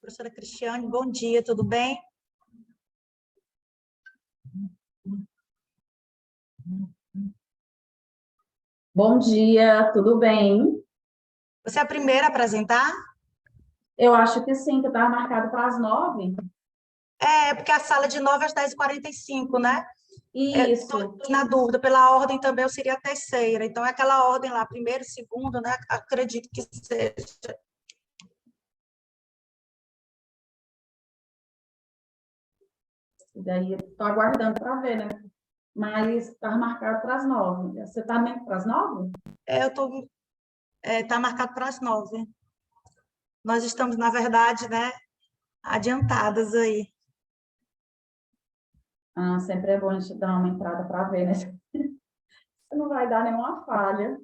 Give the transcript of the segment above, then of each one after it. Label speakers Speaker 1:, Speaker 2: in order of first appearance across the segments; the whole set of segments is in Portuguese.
Speaker 1: Professora Cristiane, bom dia, tudo bem?
Speaker 2: Bom dia, tudo bem?
Speaker 1: Você é a primeira a apresentar?
Speaker 2: Eu acho que sim, que estava marcado para as 9.
Speaker 1: É, porque a sala de 9 às 10h45, né?
Speaker 2: Isso.
Speaker 1: Estou na dúvida, pela ordem também eu seria a terceira. Então, é aquela ordem lá, primeiro, segundo, né? Acredito que seja.
Speaker 2: E daí estou aguardando para ver, né? Mas estava marcado para as 9. Você está mesmo para as 9?
Speaker 1: Eu estou. Está marcado para as 9. Nós estamos, na verdade, né? Adiantadas aí.
Speaker 2: Ah, sempre é bom a gente dar uma entrada para ver, né? Você não vai dar nenhuma falha.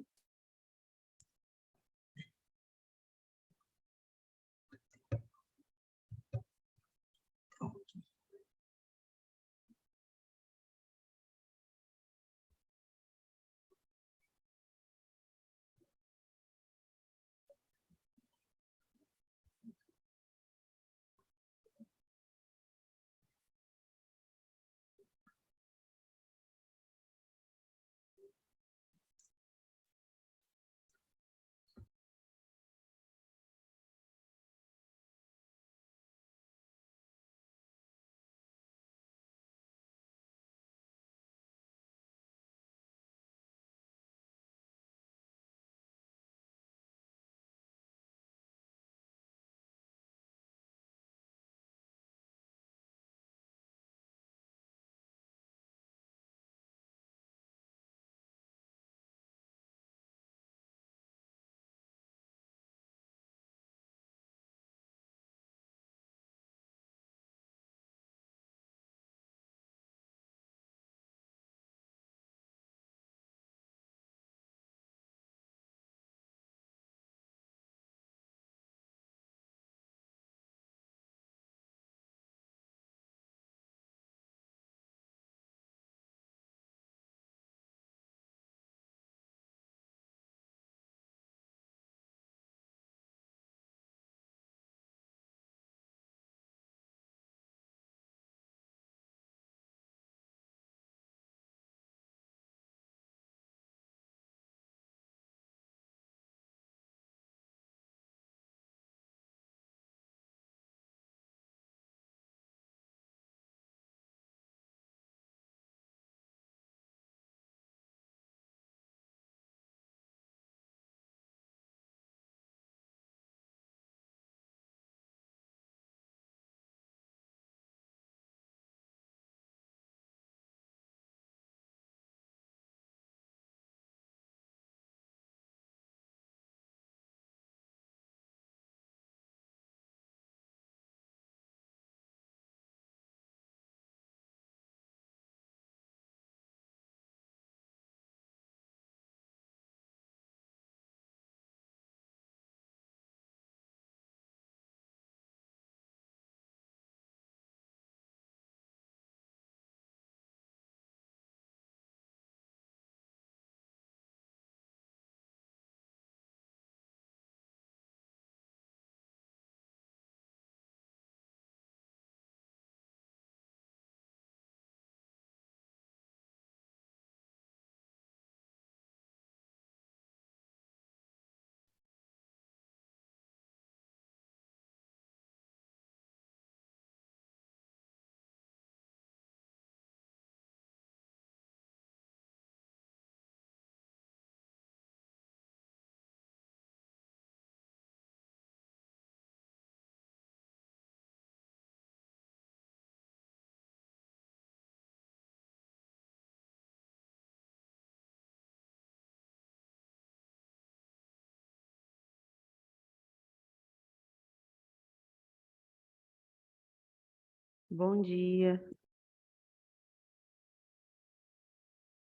Speaker 3: Bom dia.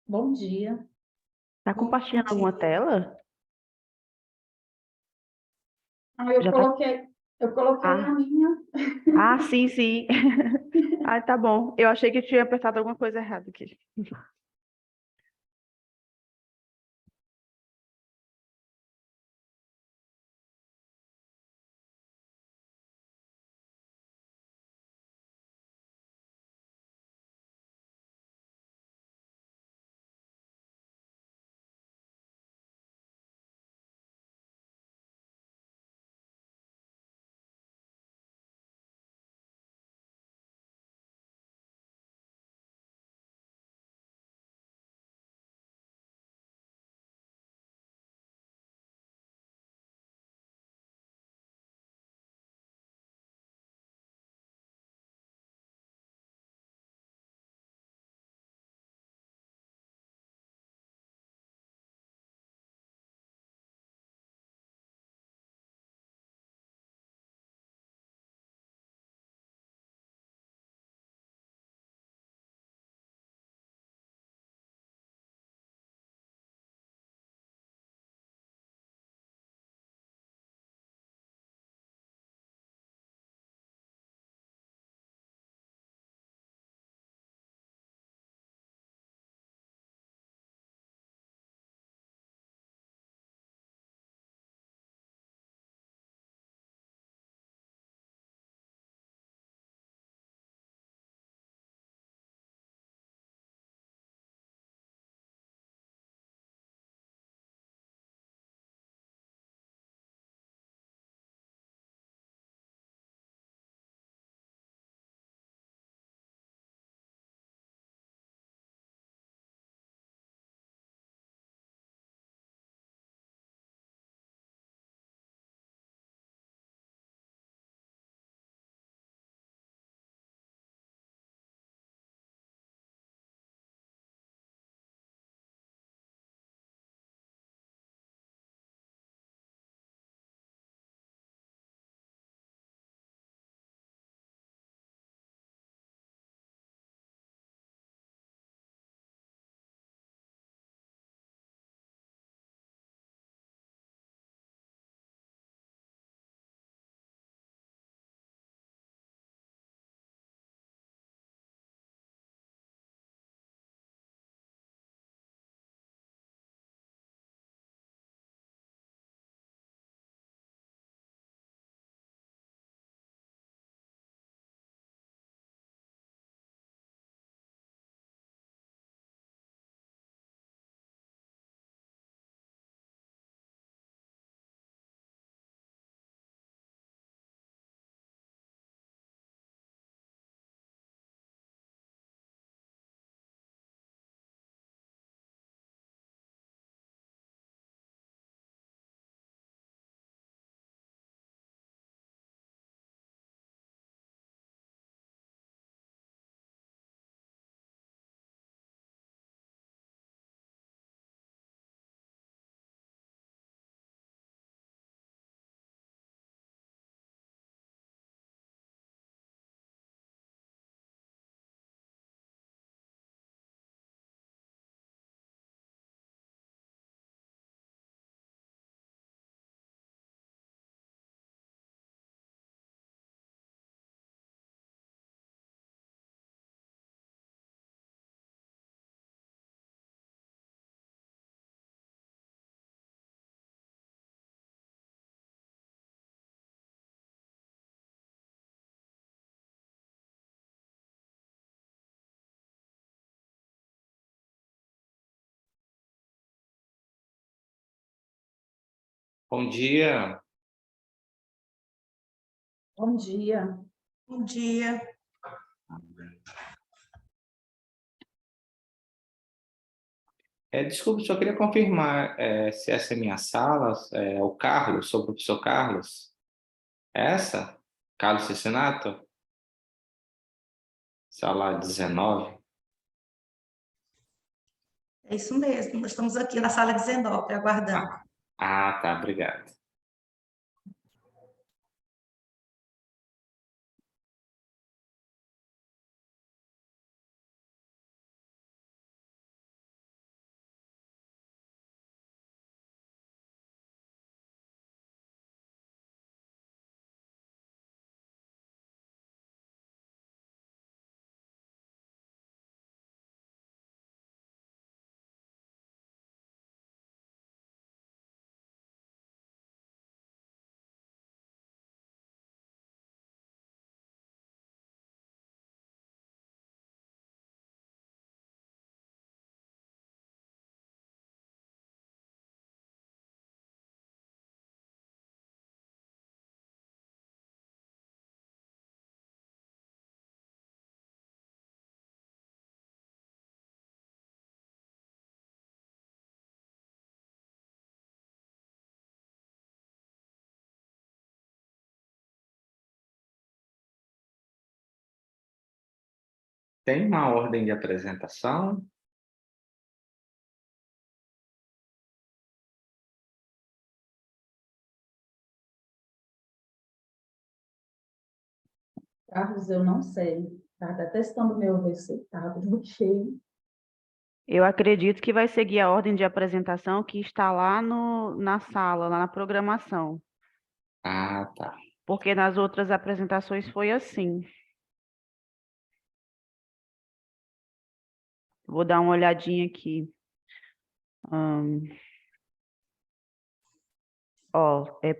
Speaker 2: Bom dia.
Speaker 3: Tá compartilhando
Speaker 1: Bom
Speaker 3: alguma
Speaker 1: dia.
Speaker 3: tela?
Speaker 2: Ah, eu
Speaker 3: Já tá.
Speaker 2: coloquei, eu coloquei a
Speaker 3: Ah,
Speaker 2: minha.
Speaker 3: sim, sim. Ah, tá bom. Eu achei que eu tinha apertado alguma coisa errada aqui.
Speaker 4: Bom dia.
Speaker 2: Bom dia.
Speaker 1: Bom dia.
Speaker 4: Desculpa, só queria confirmar se essa é minha sala, o Carlos, sou o professor Carlos. Essa? Carlos Cicinato? Sala 19?
Speaker 1: É isso mesmo. Nós estamos aqui na sala 19, aguardando.
Speaker 4: Tá, obrigado. Tem uma ordem de apresentação?
Speaker 2: Carlos, eu não sei. Estava até testando o meu receitado, porque
Speaker 3: Eu acredito que vai seguir a ordem de apresentação que está lá na sala, lá na programação,
Speaker 4: Tá.
Speaker 3: porque nas outras apresentações foi assim. Vou dar uma olhadinha aqui.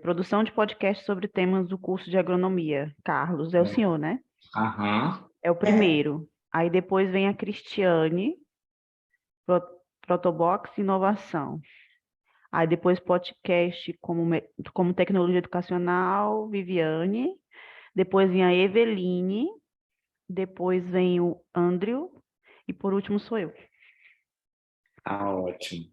Speaker 3: Produção de podcast sobre temas do curso de agronomia. Carlos, é o senhor, né?
Speaker 4: Aham.
Speaker 3: É o primeiro. Aí depois vem a Cristiane, Protobox Inovação. Aí depois podcast como tecnologia educacional, Viviane. Depois vem a Eveline. Depois vem o Andrew. E por último sou eu.
Speaker 4: Tá ótimo.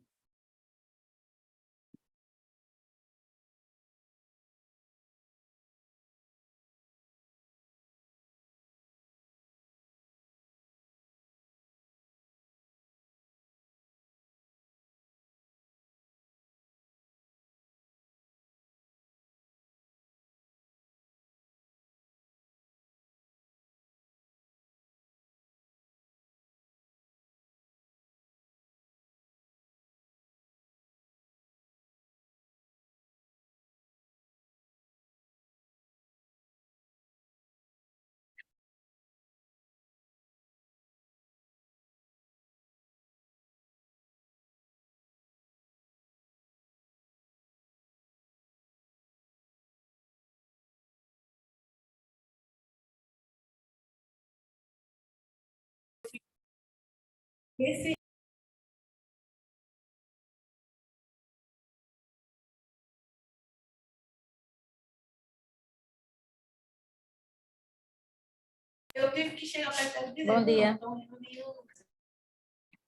Speaker 1: Eu tive que chegar perto de
Speaker 5: Bom dia.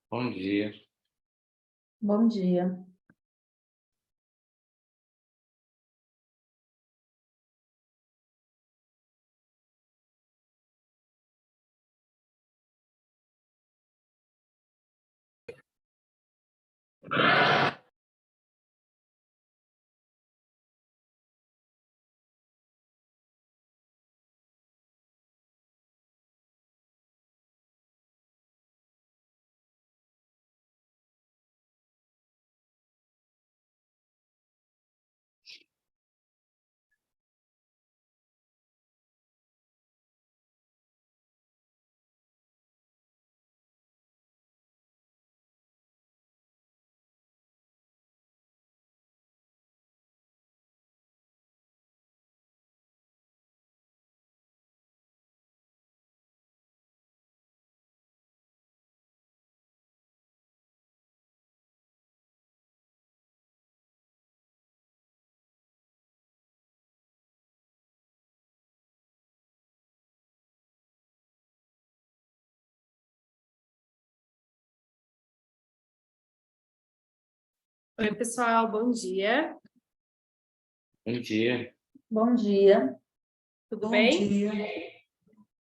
Speaker 4: Bom dia.
Speaker 2: bom dia.
Speaker 5: Oi, pessoal, bom dia.
Speaker 4: Bom dia.
Speaker 2: Bom dia,
Speaker 5: Tudo
Speaker 1: Bom
Speaker 5: bem?
Speaker 1: dia.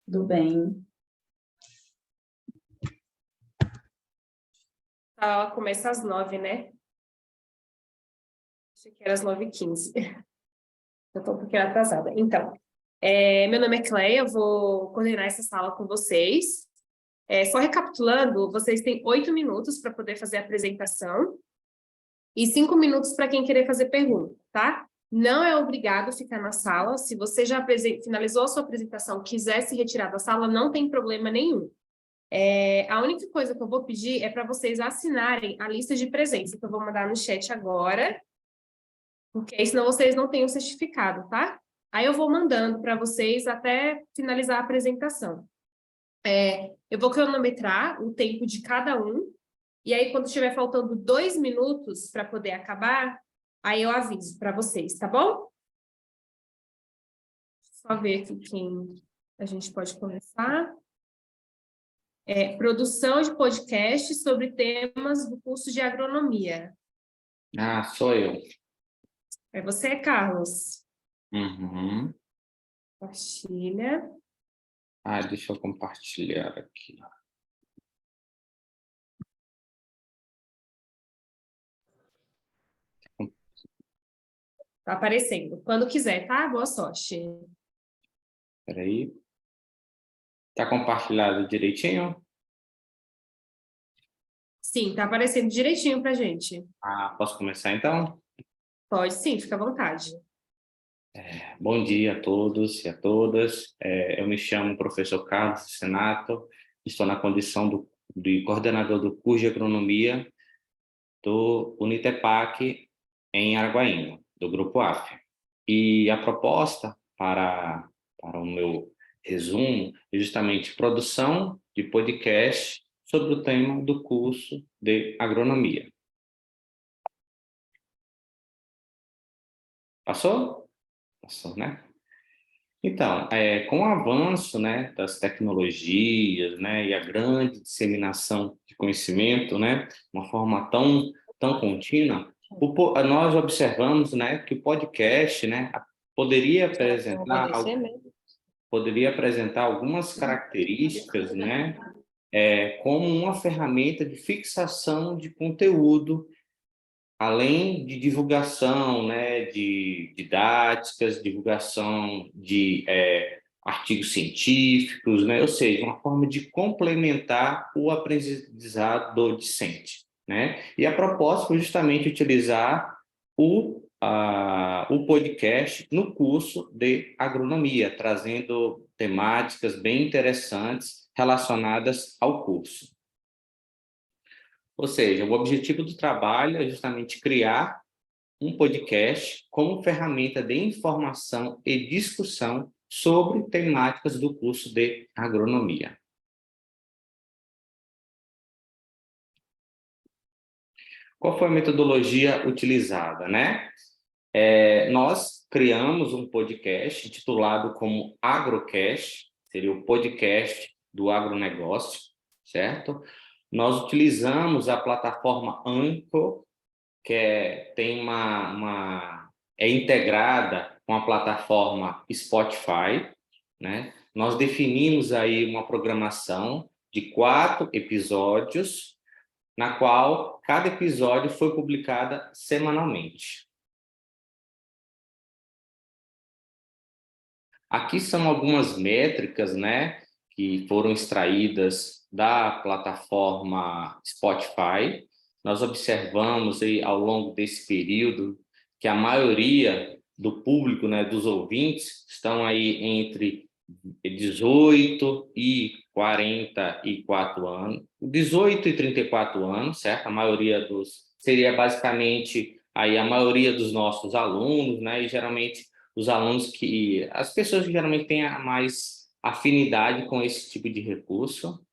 Speaker 2: tudo bem?
Speaker 5: Começa às 9, né? Achei que era às 9h15. Eu estou um pouquinho atrasada. Então, meu nome é Cleia, eu vou coordenar essa sala com vocês. Só recapitulando, vocês têm 8 minutos para poder fazer a apresentação e 5 minutos para quem querer fazer pergunta, tá? Não é obrigado ficar na sala. Se você já finalizou a sua apresentação, quiser se retirar da sala, não tem problema nenhum. A única coisa que eu vou pedir é para vocês assinarem a lista de presença, que eu vou mandar no chat agora, porque aí senão vocês não têm o certificado, tá? Aí eu vou mandando para vocês até finalizar a apresentação. Eu vou cronometrar o tempo de cada um, e aí quando estiver faltando 2 minutos para poder acabar, aí eu aviso para vocês, tá bom? Só ver aqui quem a gente pode começar. Produção de podcast sobre temas do curso de agronomia.
Speaker 4: Ah, sou eu.
Speaker 5: É você, Carlos.
Speaker 4: Uhum.
Speaker 5: Compartilha.
Speaker 4: Ah, deixa eu compartilhar aqui.
Speaker 5: Tá aparecendo. Quando quiser, tá? Boa sorte.
Speaker 4: Espera aí. Tá compartilhado direitinho?
Speaker 5: Sim, tá aparecendo direitinho pra gente.
Speaker 4: Ah, posso começar então?
Speaker 5: Pode sim, fica à vontade.
Speaker 4: Bom dia a todos e a todas. Eu me chamo professor Carlos Senato, estou na condição de coordenador do curso de agronomia do Unitepac em Araguaína, do Grupo AF. E a proposta para o meu resumo é justamente produção de podcast sobre o tema do curso de agronomia. Passou? Passou, né? Então, com o avanço, né, das tecnologias, né, e a grande disseminação de conhecimento, né, de uma forma tão contínua, nós observamos, né, que o podcast, né, poderia apresentar algumas características, né, como uma ferramenta de fixação de conteúdo, além de divulgação, né, de didáticas, divulgação de artigos científicos, né, ou seja, uma forma de complementar o aprendizado do discente, né? E a proposta foi justamente utilizar o podcast no curso de agronomia, trazendo temáticas bem interessantes relacionadas ao curso. Ou seja, o objetivo do trabalho é justamente criar um podcast como ferramenta de informação e discussão sobre temáticas do curso de agronomia. Qual foi a metodologia utilizada, né? Nós criamos um podcast intitulado como Agrocast, seria o podcast do agronegócio, certo? Nós utilizamos a plataforma Anchor, que é integrada com a plataforma Spotify, né? Nós definimos aí uma programação de 4 episódios, na qual cada episódio foi publicado semanalmente. Aqui são algumas métricas, né, que foram extraídas da plataforma Spotify. Nós observamos aí, ao longo desse período, que a maioria do público, né, dos ouvintes, estão aí entre 18 e 44 anos, 18 e 34 anos, certo? A maioria seria basicamente aí a maioria dos nossos alunos, né, e geralmente as pessoas que geralmente têm mais afinidade com esse tipo de recurso.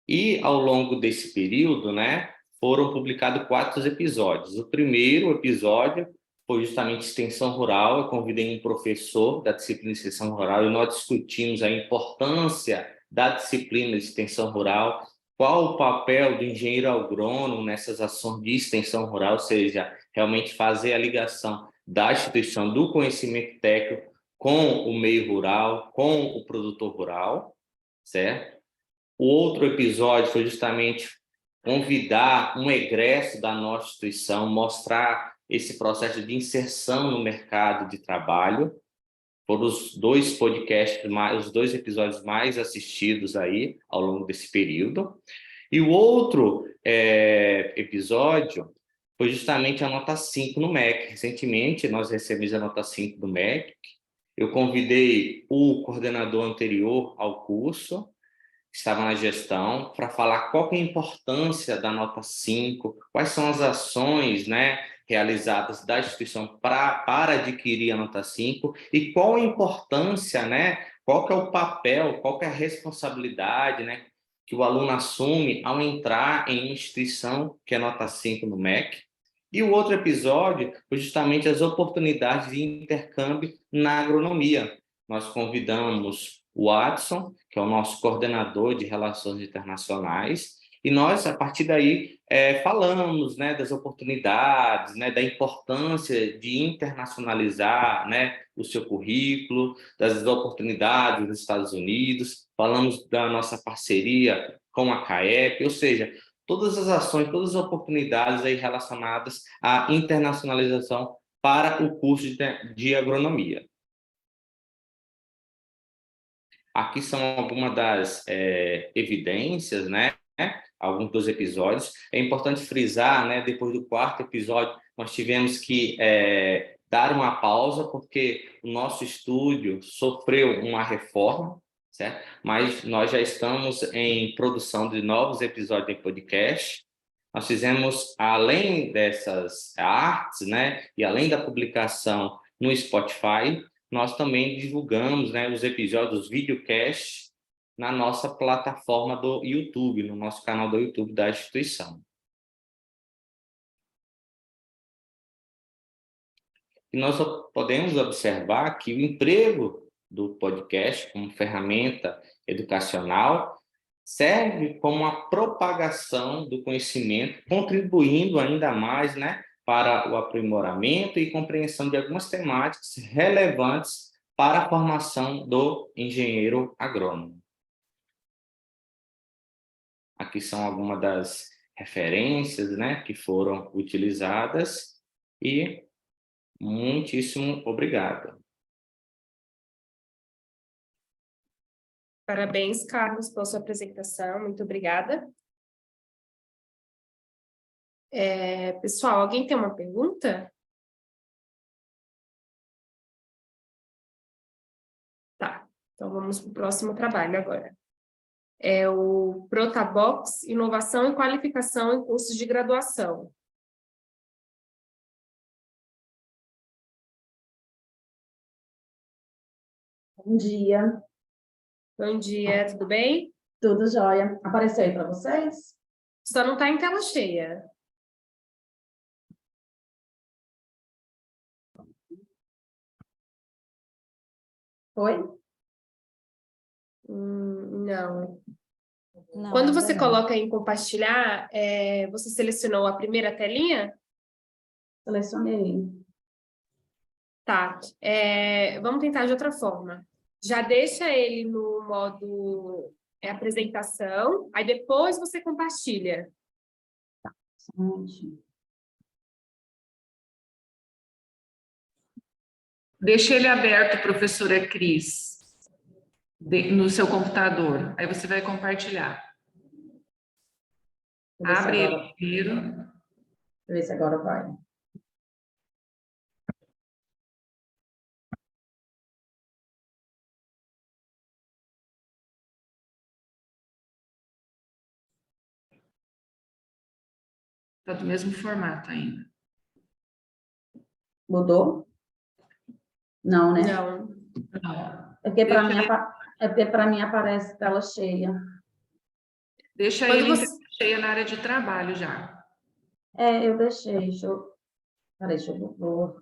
Speaker 4: E ao longo desse período, né, foram publicados 4 episódios. O primeiro episódio foi justamente extensão rural. Eu convidei um professor da disciplina de extensão rural e nós discutimos a importância da disciplina de extensão rural qual o papel do engenheiro agrônomo nessas ações de extensão rural, ou seja, realmente fazer a ligação da instituição do conhecimento técnico com o meio rural, com o produtor rural, certo? O outro episódio foi justamente convidar um egresso da nossa instituição, mostrar esse processo de inserção no mercado de trabalho. Foram os dois podcasts, os dois episódios mais assistidos aí ao longo desse período. E o outro episódio foi justamente a nota 5 no MEC. Recentemente, nós recebemos a nota 5 do MEC. Eu convidei o coordenador anterior ao curso, que estava na gestão, para falar qual que é a importância da nota 5, quais são as ações, né, realizadas da instituição para adquirir a nota 5 e qual a importância, né, qual que é o papel, qual que é a responsabilidade, né, que o aluno assume ao entrar em uma instituição que é nota 5 no MEC. E o outro episódio foi justamente as oportunidades de intercâmbio na agronomia. Nós convidamos o Watson, que é o nosso coordenador de relações internacionais, e nós, a partir daí, falamos, né, das oportunidades, né, da importância de internacionalizar, né, o seu currículo, das oportunidades nos Estados Unidos, falamos da nossa parceria com a CAEP, ou seja, todas as ações, todas as oportunidades aí relacionadas à internacionalização para o curso de agronomia. Aqui são algumas das evidências, né? Alguns dos episódios. É importante frisar, né? Depois do quarto episódio, nós tivemos que dar uma pausa, porque o nosso estúdio sofreu uma reforma, certo? Mas nós já estamos em produção de novos episódios de podcast. Nós fizemos, além dessas artes, né? E além da publicação no Spotify, nós também divulgamos, né, os episódios, os videocasts, na nossa plataforma do YouTube, no nosso canal do YouTube da instituição. E nós podemos observar que o emprego do podcast como ferramenta educacional serve como uma propagação do conhecimento, contribuindo ainda mais, né, para o aprimoramento e compreensão de algumas temáticas relevantes para a formação do engenheiro agrônomo. Aqui são algumas das referências, né, que foram utilizadas e muitíssimo obrigado.
Speaker 5: Parabéns, Carlos, pela sua apresentação. Muito obrigada. Pessoal, alguém tem uma pergunta? Tá, então vamos para o próximo trabalho agora. É o Protabox, Inovação e Qualificação em Cursos de Graduação.
Speaker 2: Bom dia,
Speaker 5: Bom dia, tudo bem?
Speaker 2: tudo jóia? Apareceu aí para vocês?
Speaker 5: Só não está em tela cheia.
Speaker 2: Oi?
Speaker 5: Não.
Speaker 1: Não,
Speaker 5: Quando
Speaker 1: ainda
Speaker 5: você
Speaker 1: não.
Speaker 5: coloca em compartilhar, você selecionou a primeira telinha?
Speaker 2: Selecionei.
Speaker 5: Tá. Vamos tentar de outra forma. Já deixa ele no modo apresentação, aí depois você compartilha.
Speaker 6: Deixa ele aberto, professora Cris, no seu computador. Aí você vai compartilhar. Abre ele primeiro.
Speaker 2: Deixa eu ver se agora vai.
Speaker 6: Está do mesmo formato ainda.
Speaker 2: Mudou? Não, né?
Speaker 5: Não.
Speaker 6: Não.
Speaker 2: É porque para mim aparece tela cheia.
Speaker 6: Deixa
Speaker 5: Quando
Speaker 6: ele
Speaker 5: você...
Speaker 6: cheia na área de trabalho já.
Speaker 2: Eu deixei. Peraí, deixa eu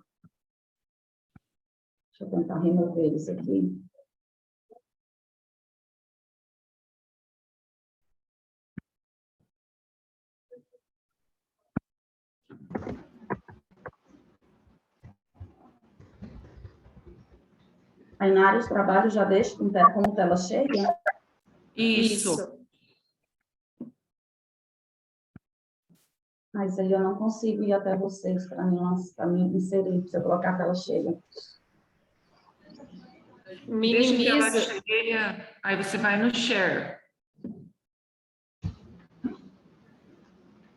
Speaker 2: tentar remover isso aqui. Aí na área de trabalho já deixo como tela cheia.
Speaker 6: Isso.
Speaker 2: Mas aí eu não consigo ir até vocês para me inserir, se eu colocar a tela cheia.
Speaker 6: Deixa a tela
Speaker 5: Minimiza.
Speaker 6: cheia, aí você vai no share.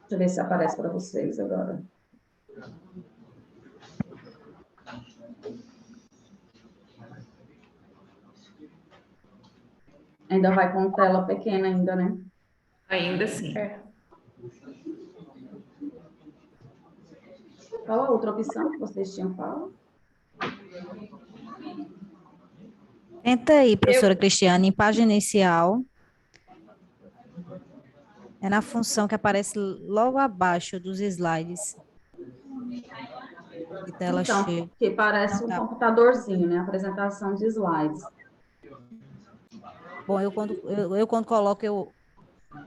Speaker 2: Deixa eu ver se aparece para vocês agora. Ainda vai com tela pequena ainda, né?
Speaker 6: Ainda assim.
Speaker 2: Qual a outra opção que vocês tinham falado?
Speaker 7: Tenta aí, professora Cristiane, em página inicial. É na função que aparece logo abaixo dos slides. De tela
Speaker 2: Então,
Speaker 7: cheia.
Speaker 2: que parece
Speaker 7: Não,
Speaker 2: um
Speaker 7: tá.
Speaker 2: computadorzinho, né? Apresentação de slides.
Speaker 7: Bom, eu quando coloco,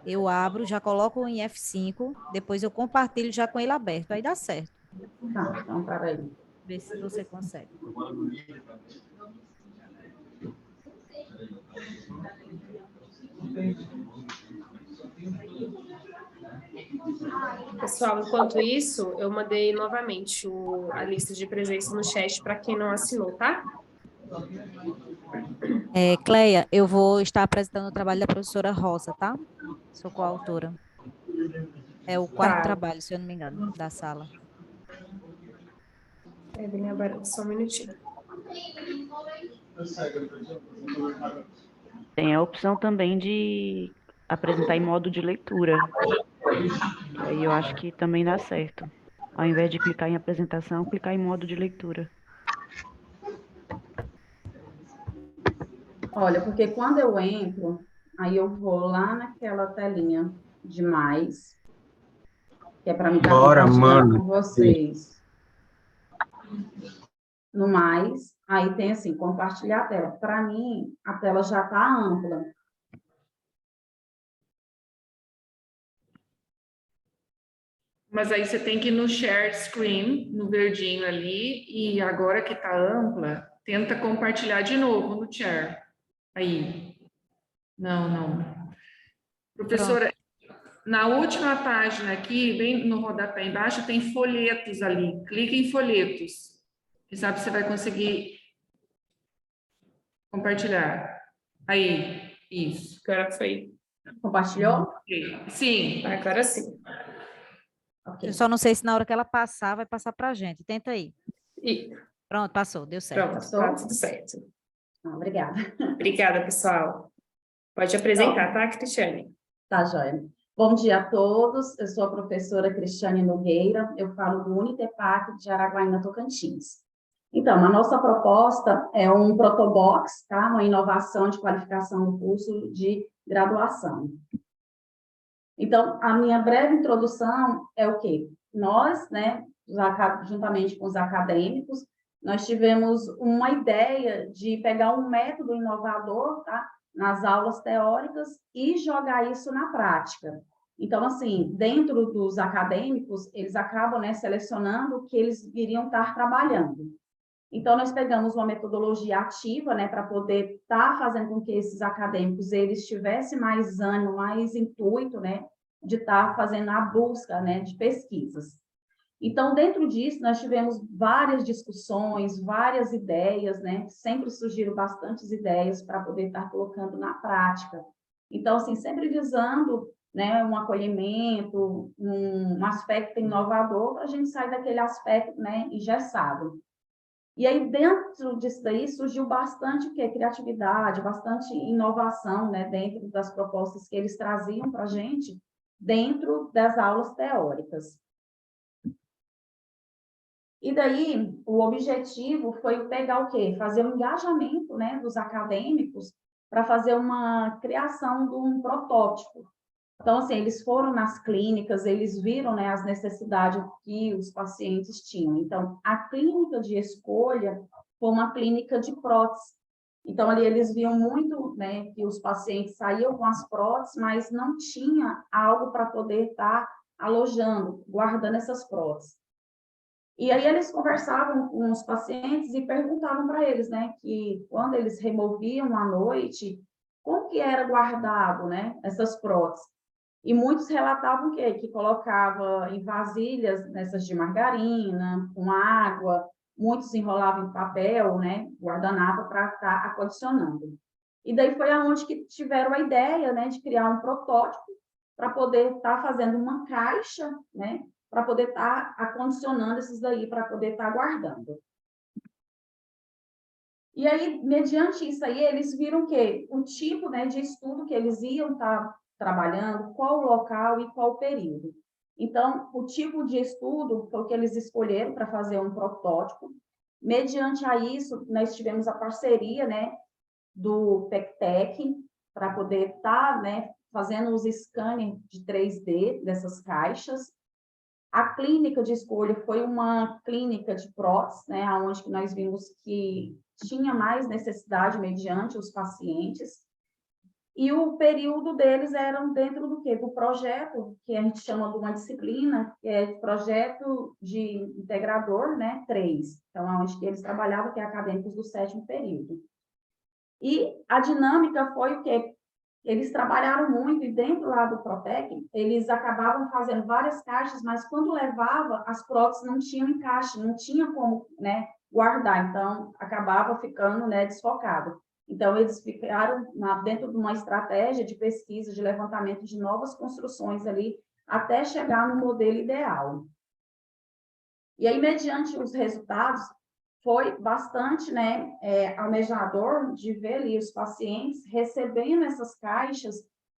Speaker 7: eu abro, já coloco em F5, depois eu compartilho já com ele aberto, aí dá certo.
Speaker 2: Tá, então, peraí.
Speaker 7: Vê se você consegue.
Speaker 5: Pessoal, enquanto isso, eu mandei novamente a lista de presença no chat para quem não assinou, tá?
Speaker 7: Cleia, eu vou estar apresentando o trabalho da professora Rosa, tá? Sou coautora. É o quarto
Speaker 5: Tá.
Speaker 7: trabalho, se eu não me engano, da sala.
Speaker 5: Evelyn, agora só um minutinho.
Speaker 3: Tem a opção também de apresentar em modo de leitura. Aí eu acho que também dá certo. Ao invés de clicar em apresentação, clicar em modo de leitura.
Speaker 2: Olha, porque quando eu entro, aí eu vou lá naquela telinha de mais, que é para mim estar compartilhando com vocês. No mais, aí tem assim, compartilhar a tela. Para mim, a tela já está ampla.
Speaker 6: Mas aí você tem que ir no share screen, no verdinho ali, e agora que está ampla, tenta compartilhar de novo no share. Aí. Não. Professora, na última página aqui, bem no rodapé embaixo, tem folhetos ali. Clique em folhetos. Quem sabe você vai conseguir compartilhar. Aí, isso.
Speaker 5: Agora foi.
Speaker 2: Compartilhou?
Speaker 6: Sim.
Speaker 5: Agora sim.
Speaker 2: Ok.
Speaker 7: Eu só não sei se na hora que ela passar, vai passar para a gente. Tenta aí.
Speaker 5: E
Speaker 7: Pronto, passou, deu certo.
Speaker 5: pronto, tá tudo certo.
Speaker 2: Obrigada.
Speaker 5: Obrigada, pessoal. Pode apresentar, tá, Cristiane?
Speaker 2: Tá, joia. Bom dia a todos. Eu sou a professora Cristiane Nogueira. Eu falo do Unitepac de Araguaína, Tocantins. Então, a nossa proposta é um protobox, tá? Uma inovação de qualificação do curso de graduação. Então, a minha breve introdução é o quê? Nós, né, juntamente com os acadêmicos, nós tivemos uma ideia de pegar um método inovador, tá, nas aulas teóricas e jogar isso na prática. Então, assim, dentro dos acadêmicos, eles acabam, né, selecionando o que eles iriam estar trabalhando. Então, nós pegamos uma metodologia ativa, né, para poder estar fazendo com que esses acadêmicos eles tivessem mais ânimo, mais intuito, né, de estar fazendo a busca, né, de pesquisas. Então, dentro disso, nós tivemos várias discussões, várias ideias, né, sempre surgiram bastantes ideias para poder estar colocando na prática. Então, assim, sempre visando, né, um acolhimento, um aspecto inovador, para a gente sair daquele aspecto, né, engessado. E aí, dentro disso daí, surgiu bastante o quê? Criatividade, bastante inovação, né, dentro das propostas que eles traziam para a gente, dentro das aulas teóricas. E daí, o objetivo foi pegar o quê? Fazer um engajamento, né, dos acadêmicos para fazer uma criação de um protótipo. Então, assim, eles foram nas clínicas, eles viram, né, as necessidades que os pacientes tinham. Então, a clínica de escolha foi uma clínica de prótese. Então, ali eles viam muito, né, que os pacientes saíam com as próteses, mas não tinha algo para poder estar alojando, guardando essas próteses. E aí eles conversavam com os pacientes e perguntavam para eles, né, que quando eles removiam à noite, como que era guardado, né, essas próteses. E muitos relatavam que colocava em vasilhas, nessas de margarina, com água, muitos enrolavam em papel, né, guardanapo para estar acondicionando. E daí foi aonde que tiveram a ideia, né, de criar um protótipo para poder estar fazendo uma caixa, né, para poder estar acondicionando esses daí, para poder estar guardando. E aí, mediante isso aí, eles viram que o tipo, né, de estudo que eles iam estar trabalhando, qual o local e qual o período. Então, o tipo de estudo foi o que eles escolheram para fazer um protótipo. Mediante a isso, nós tivemos a parceria, né, do PECTEC, para poder estar, né, fazendo os scanners de 3D dessas caixas. A clínica de escolha foi uma clínica de prótese, né, onde nós vimos que tinha mais necessidade mediante os pacientes. E o período deles era dentro do quê? Do projeto, que a gente chama de uma disciplina, que é projeto de integrador, né, 3. Então, onde que eles trabalhavam, que é acadêmicos do 7º período. E a dinâmica foi o quê? Eles trabalharam muito e dentro lá do Protec, eles acabavam fazendo várias caixas, mas quando levava, as próteses não tinham encaixe, não tinha como, né, guardar, então acabava ficando, né, desfocado. Então, eles ficaram dentro de uma estratégia de pesquisa, de levantamento de novas construções ali, até chegar no modelo ideal. E aí, mediante os resultados, foi bastante, né, almejador de ver ali os pacientes recebendo essas caixas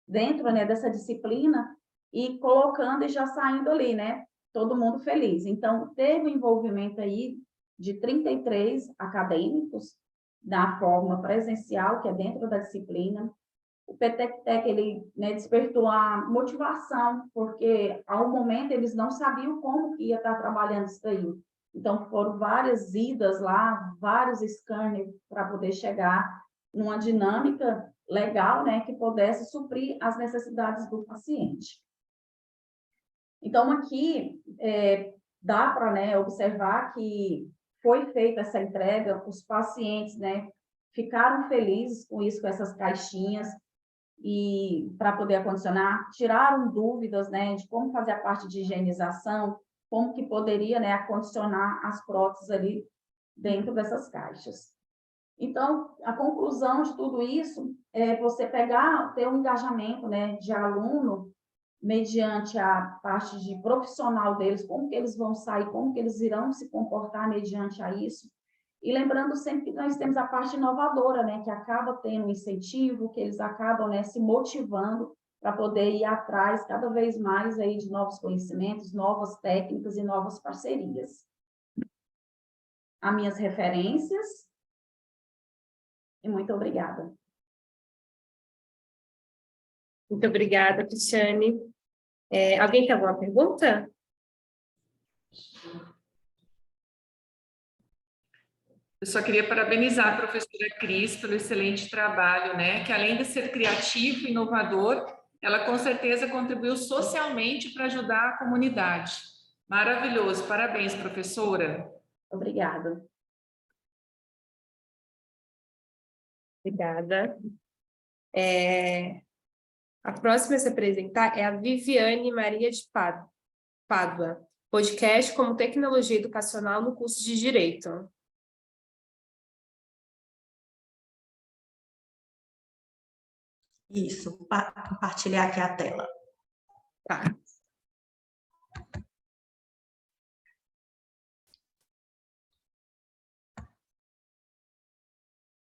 Speaker 2: dentro, né, dessa disciplina e colocando e já saindo ali, né, todo mundo feliz. Então, teve um envolvimento aí de 33 acadêmicos da forma presencial, que é dentro da disciplina. O PETEC, ele, né, despertou a motivação, porque ao momento eles não sabiam como ia estar trabalhando isso aí. Então, foram várias idas lá, vários scanners para poder chegar numa dinâmica legal, né, que pudesse suprir as necessidades do paciente. Então, aqui, dá para, né, observar que foi feita essa entrega, os pacientes, né, ficaram felizes com isso, com essas caixinhas, e para poder acondicionar, tiraram dúvidas, né, de como fazer a parte de higienização, como que poderia, né, acondicionar as próteses ali dentro dessas caixas. Então, a conclusão de tudo isso é você pegar, ter um engajamento, né, de aluno, mediante a parte de profissional deles, como que eles vão sair, como que eles irão se comportar mediante a isso. E lembrando sempre que nós temos a parte inovadora, né, que acaba tendo um incentivo, que eles acabam, né, se motivando para poder ir atrás cada vez mais aí de novos conhecimentos, novas técnicas e novas parcerias. As minhas referências, e muito obrigada.
Speaker 5: Muito obrigada, Cristiane. Alguém tem alguma pergunta?
Speaker 6: Eu só queria parabenizar a professora Cris pelo excelente trabalho, né? Que além de ser criativo e inovador, ela com certeza contribuiu socialmente para ajudar a comunidade. Maravilhoso, parabéns, professora.
Speaker 2: Obrigada.
Speaker 5: Obrigada. A próxima a se apresentar é a Viviane Maria de Pádua, podcast como tecnologia educacional no curso de Direito.
Speaker 1: Isso, compartilhar aqui a tela.
Speaker 5: Tá.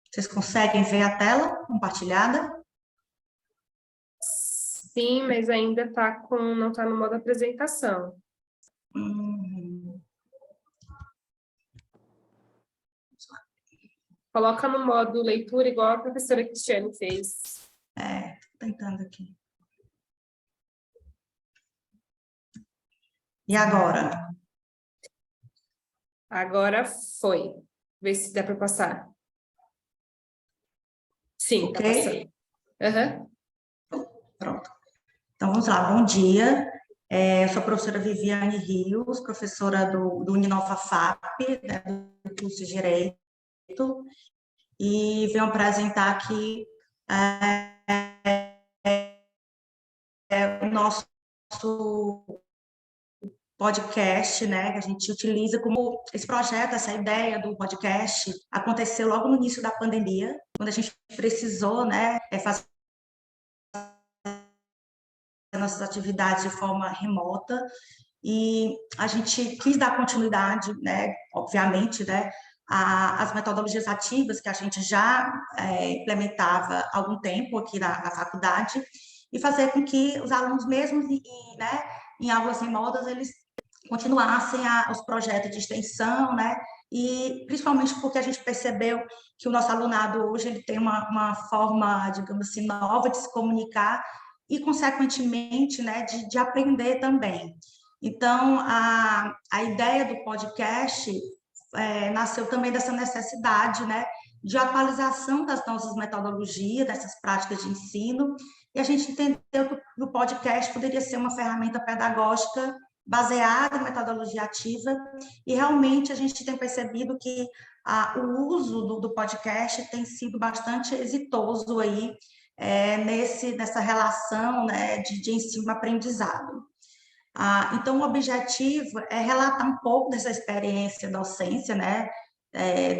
Speaker 1: Vocês conseguem ver a tela compartilhada?
Speaker 5: Sim, mas ainda não está no modo apresentação. Coloca no modo leitura, igual a professora Cristiane fez.
Speaker 1: Tô tentando aqui. E agora?
Speaker 5: Agora foi. Vê se dá para passar. Sim, está
Speaker 1: Ok?
Speaker 5: passando. Uhum.
Speaker 1: Pronto. Então, vamos lá. Bom dia. Eu sou a professora Viviane Rios, professora do Uninova FAP, né, do curso de Direito, e venho apresentar aqui o nosso podcast, né, que a gente utiliza como esse projeto, essa ideia do podcast aconteceu logo no início da pandemia, quando a gente precisou, né, fazer nossas atividades de forma remota, e a gente quis dar continuidade, né, obviamente, né, às metodologias ativas que a gente já implementava há algum tempo aqui na faculdade, e fazer com que os alunos mesmos, né, em aulas remotas, eles continuassem os projetos de extensão, né, e principalmente porque a gente percebeu que o nosso alunado hoje ele tem uma forma, digamos assim, nova de se comunicar e, consequentemente, né, de aprender também. Então, a ideia do podcast nasceu também dessa necessidade, né, de atualização das nossas metodologias, dessas práticas de ensino, e a gente entendeu que o podcast poderia ser uma ferramenta pedagógica baseada em metodologia ativa, e realmente a gente tem percebido que o uso do podcast tem sido bastante exitoso aí, nessa relação, né, de ensino-aprendizado. Então, o objetivo é relatar um pouco dessa experiência docência, né,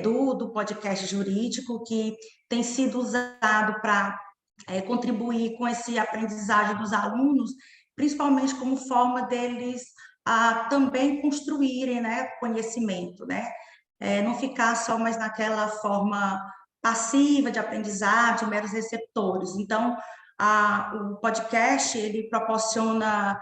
Speaker 1: do podcast jurídico, que tem sido usado para contribuir com esse aprendizagem dos alunos, principalmente como forma deles também construírem, né, conhecimento, né, não ficar só mais naquela forma passiva de aprendizagem, meros receptores. Então, o podcast, ele proporciona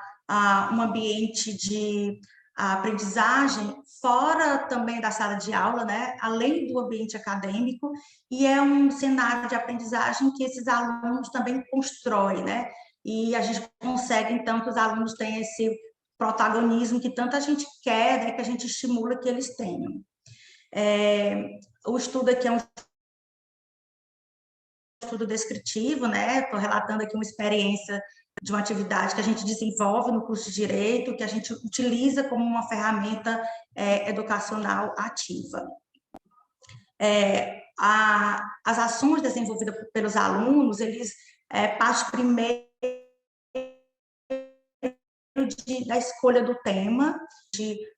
Speaker 1: um ambiente de aprendizagem fora também da sala de aula, né, além do ambiente acadêmico, e é um cenário de aprendizagem que esses alunos também constroem, né, e a gente consegue, então, que os alunos tenham esse protagonismo que tanta gente quer, né, que a gente estimula que eles tenham. O estudo aqui é um estudo descritivo, né? Estou relatando aqui uma experiência de uma atividade que a gente desenvolve no curso de Direito, que a gente utiliza como uma ferramenta educacional ativa. As ações desenvolvidas pelos alunos, eles partem primeiro da escolha do tema,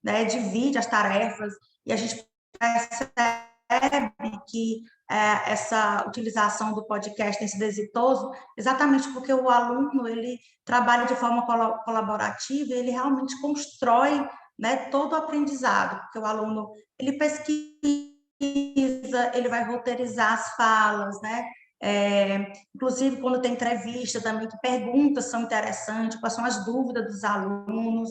Speaker 1: né, divide as tarefas, e a gente percebe que essa utilização do podcast tem sido exitoso, exatamente porque o aluno ele trabalha de forma colaborativa e ele realmente constrói, né, todo o aprendizado, porque o aluno ele pesquisa, ele vai roteirizar as falas, né? Inclusive, quando tem entrevista também, que perguntas são interessantes, quais são as dúvidas dos alunos.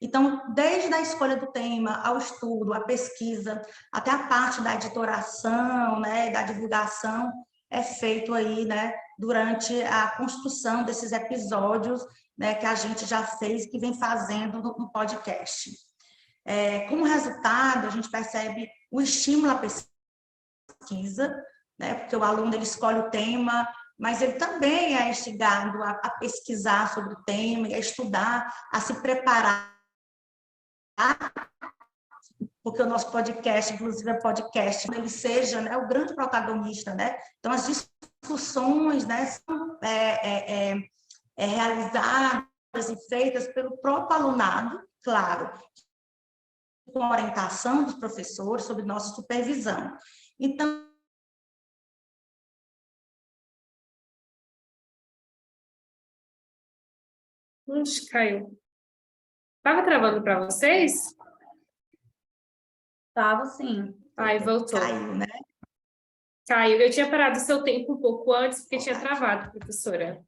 Speaker 1: Então, desde a escolha do tema, ao estudo, à pesquisa, até a parte da editoração, né, da divulgação, é feito aí, né, durante a construção desses episódios, né, que a gente já fez, que vem fazendo no podcast. Como resultado, a gente percebe o estímulo à pesquisa, né, porque o aluno ele escolhe o tema, mas ele também é instigado a pesquisar sobre o tema, a estudar, a se preparar, porque o nosso podcast, inclusive é podcast, ele seja, né, o grande protagonista, né? Então, as discussões, né, são realizadas e feitas pelo próprio alunado, claro, com a orientação dos professores, sob nossa supervisão. Então,
Speaker 5: Caiu. Estava travando para vocês?
Speaker 2: Estava sim.
Speaker 5: Ai, voltou.
Speaker 1: caiu, né?
Speaker 5: Caiu. Eu tinha parado o seu tempo um pouco antes, porque tinha travado, professora.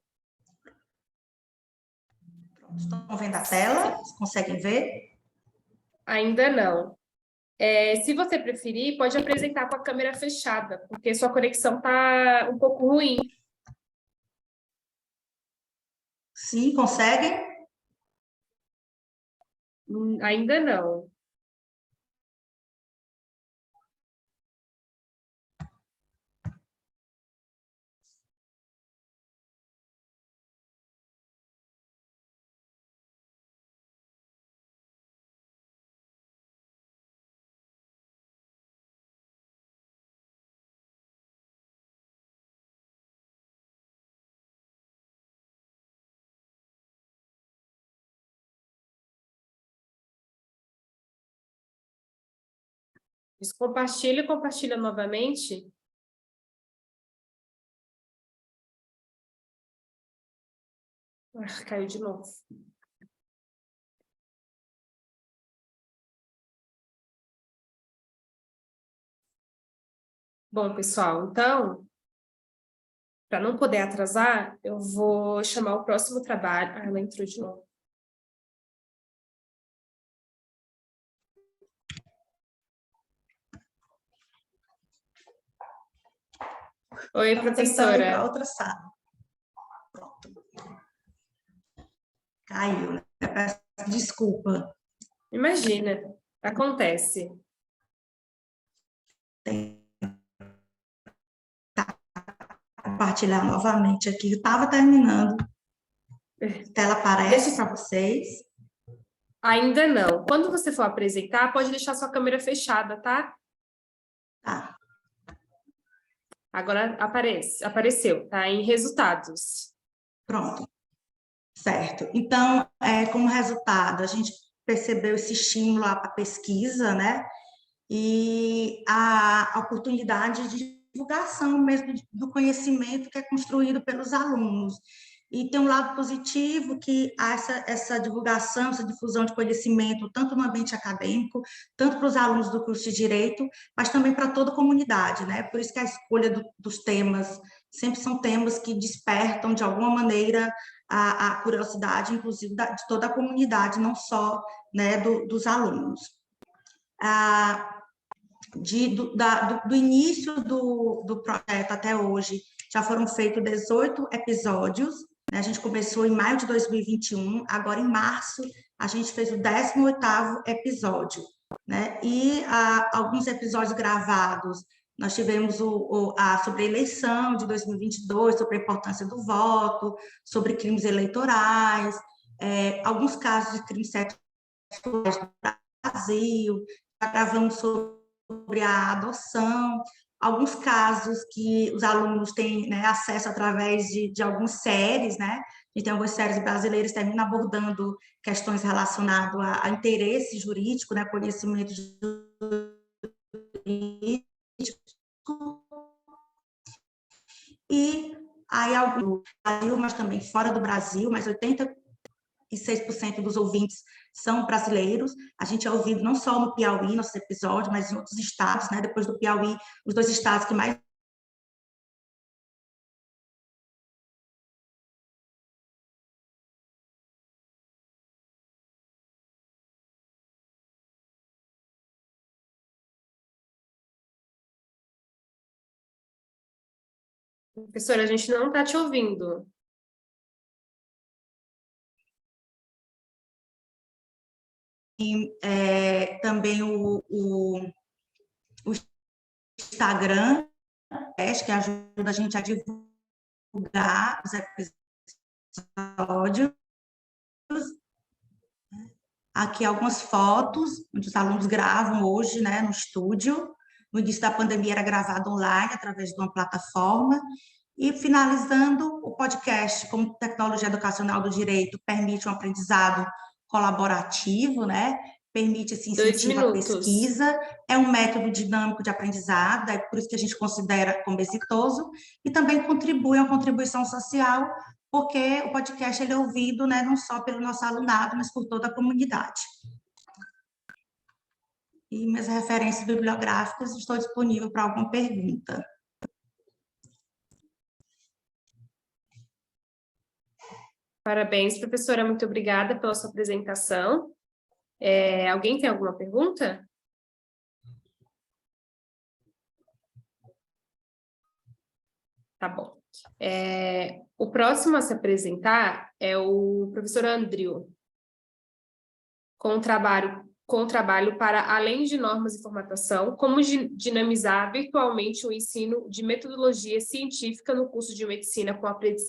Speaker 1: Estão vendo a tela? Vocês conseguem ver?
Speaker 5: Ainda não. Se você preferir, pode apresentar com a câmera fechada, porque sua conexão está um pouco ruim.
Speaker 1: Sim, conseguem?
Speaker 5: Ainda não. Descompartilha e compartilha novamente. Ah, caiu de novo. Bom, pessoal, então, para não poder atrasar, eu vou chamar o próximo trabalho. Ah, ela entrou de novo. Oi,
Speaker 1: Estava tentando ir para
Speaker 5: professora.
Speaker 1: outra sala. Pronto. Caiu, né? Peço desculpa.
Speaker 5: Imagina, acontece.
Speaker 1: Compartilhar novamente aqui. Eu estava terminando. A tela aparece para vocês.
Speaker 5: Ainda não. Quando você for apresentar, pode deixar sua câmera fechada, tá?
Speaker 1: Tá,
Speaker 5: Agora apareceu, tá? Em resultados.
Speaker 1: pronto. Certo. Então, como resultado, a gente percebeu esse estímulo à pesquisa, né? E a oportunidade de divulgação mesmo do conhecimento que é construído pelos alunos. E tem um lado positivo que há essa divulgação, essa difusão de conhecimento, tanto no ambiente acadêmico, tanto para os alunos do curso de Direito, mas também para toda a comunidade, né? Por isso que a escolha dos temas sempre são temas que despertam, de alguma maneira, a curiosidade, inclusive, de toda a comunidade, não só, né, dos alunos. Do início do projeto até hoje, já foram feitos 18 episódios, né? A gente começou em maio de 2021, agora em março a gente fez o 18º episódio, né? E alguns episódios gravados, nós tivemos sobre a eleição de 2022, sobre a importância do voto, sobre crimes eleitorais, alguns casos de crimes sexuais no Brasil, já gravamos sobre a adoção, alguns casos que os alunos têm, né, acesso através de algumas séries, né? A gente tem algumas séries brasileiras que terminam abordando questões relacionadas a interesse jurídico, né, conhecimento jurídico, e aí alguns do Brasil, mas também fora do Brasil, mas 86% dos ouvintes são brasileiros. A gente é ouvido não só no Piauí, nossos episódios, mas em outros estados, né? Depois do Piauí, os 2 estados que mais
Speaker 5: Professora, a gente não está te ouvindo.
Speaker 1: também o Instagram, que ajuda a gente a divulgar os episódios. Aqui algumas fotos, onde os alunos gravam hoje, né, no estúdio. No início da pandemia era gravado online, através de uma plataforma. E finalizando, o podcast, como tecnologia educacional do direito, permite um aprendizado colaborativo, né? Permite esse
Speaker 5: 2
Speaker 1: incentivo à
Speaker 5: minutos.
Speaker 1: pesquisa, é um método dinâmico de aprendizado, é por isso que a gente considera como exitoso, e também contribui, é uma contribuição social, porque o podcast ele é ouvido, né, não só pelo nosso alunado, mas por toda a comunidade. E minhas referências bibliográficas, estou disponível para alguma pergunta.
Speaker 5: Parabéns, professora. Muito obrigada pela sua apresentação. Alguém tem alguma pergunta? Tá bom. O próximo a se apresentar é o professor Andrew, com um trabalho para, além de normas e formatação, como dinamizar virtualmente o ensino de metodologia científica no curso de medicina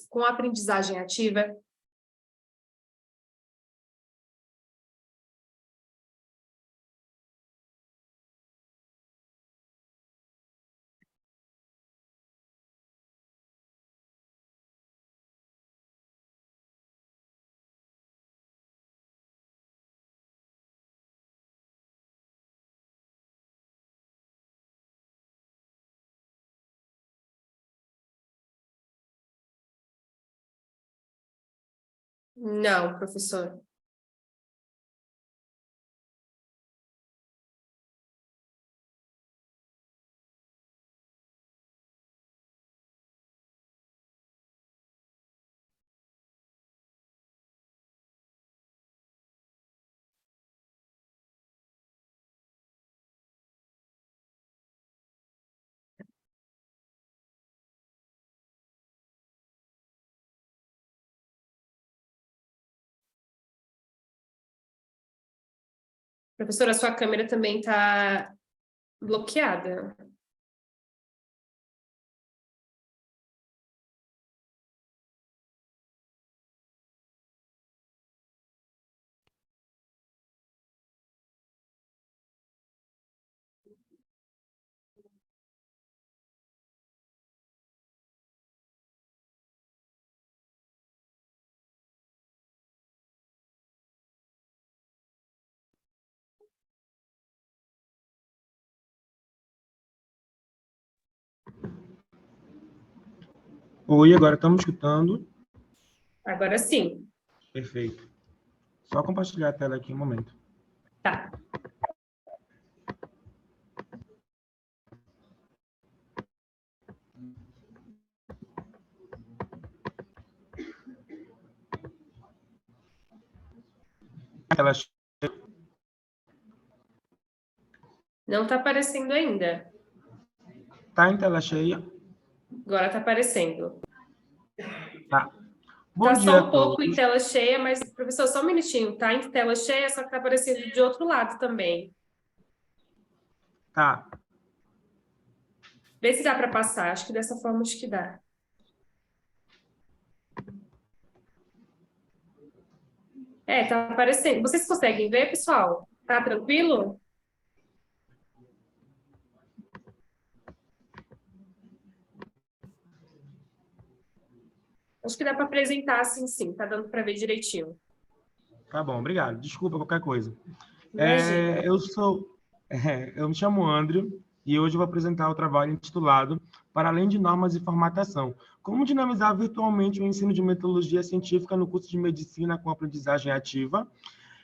Speaker 5: com aprendizagem ativa. Não, professor. Professora, sua câmera também está bloqueada.
Speaker 8: Oi, agora estamos escutando.
Speaker 5: Agora sim.
Speaker 8: Perfeito. Só compartilhar a tela aqui um momento.
Speaker 5: Tá.
Speaker 8: Tela
Speaker 5: Não está aparecendo ainda.
Speaker 8: está em tela cheia?
Speaker 5: Agora está aparecendo.
Speaker 8: Tá. Bom
Speaker 5: Está
Speaker 8: dia
Speaker 5: só
Speaker 8: a
Speaker 5: um pouco em
Speaker 8: todos.
Speaker 5: tela cheia, mas, professor, só um minutinho. Está em tela cheia, só que está aparecendo de outro lado também.
Speaker 8: Tá.
Speaker 5: Vê se dá para passar. Acho que dessa forma acho que dá. Tá aparecendo. Vocês conseguem ver, pessoal? Tá tranquilo? Acho que dá para apresentar assim, sim. Tá dando para ver direitinho.
Speaker 8: Tá bom, obrigado. Desculpa qualquer coisa.
Speaker 5: Imagina.
Speaker 8: Eu me chamo André e hoje eu vou apresentar o trabalho intitulado Para Além de Normas e Formatação, como dinamizar virtualmente o ensino de metodologia científica no curso de medicina com aprendizagem ativa.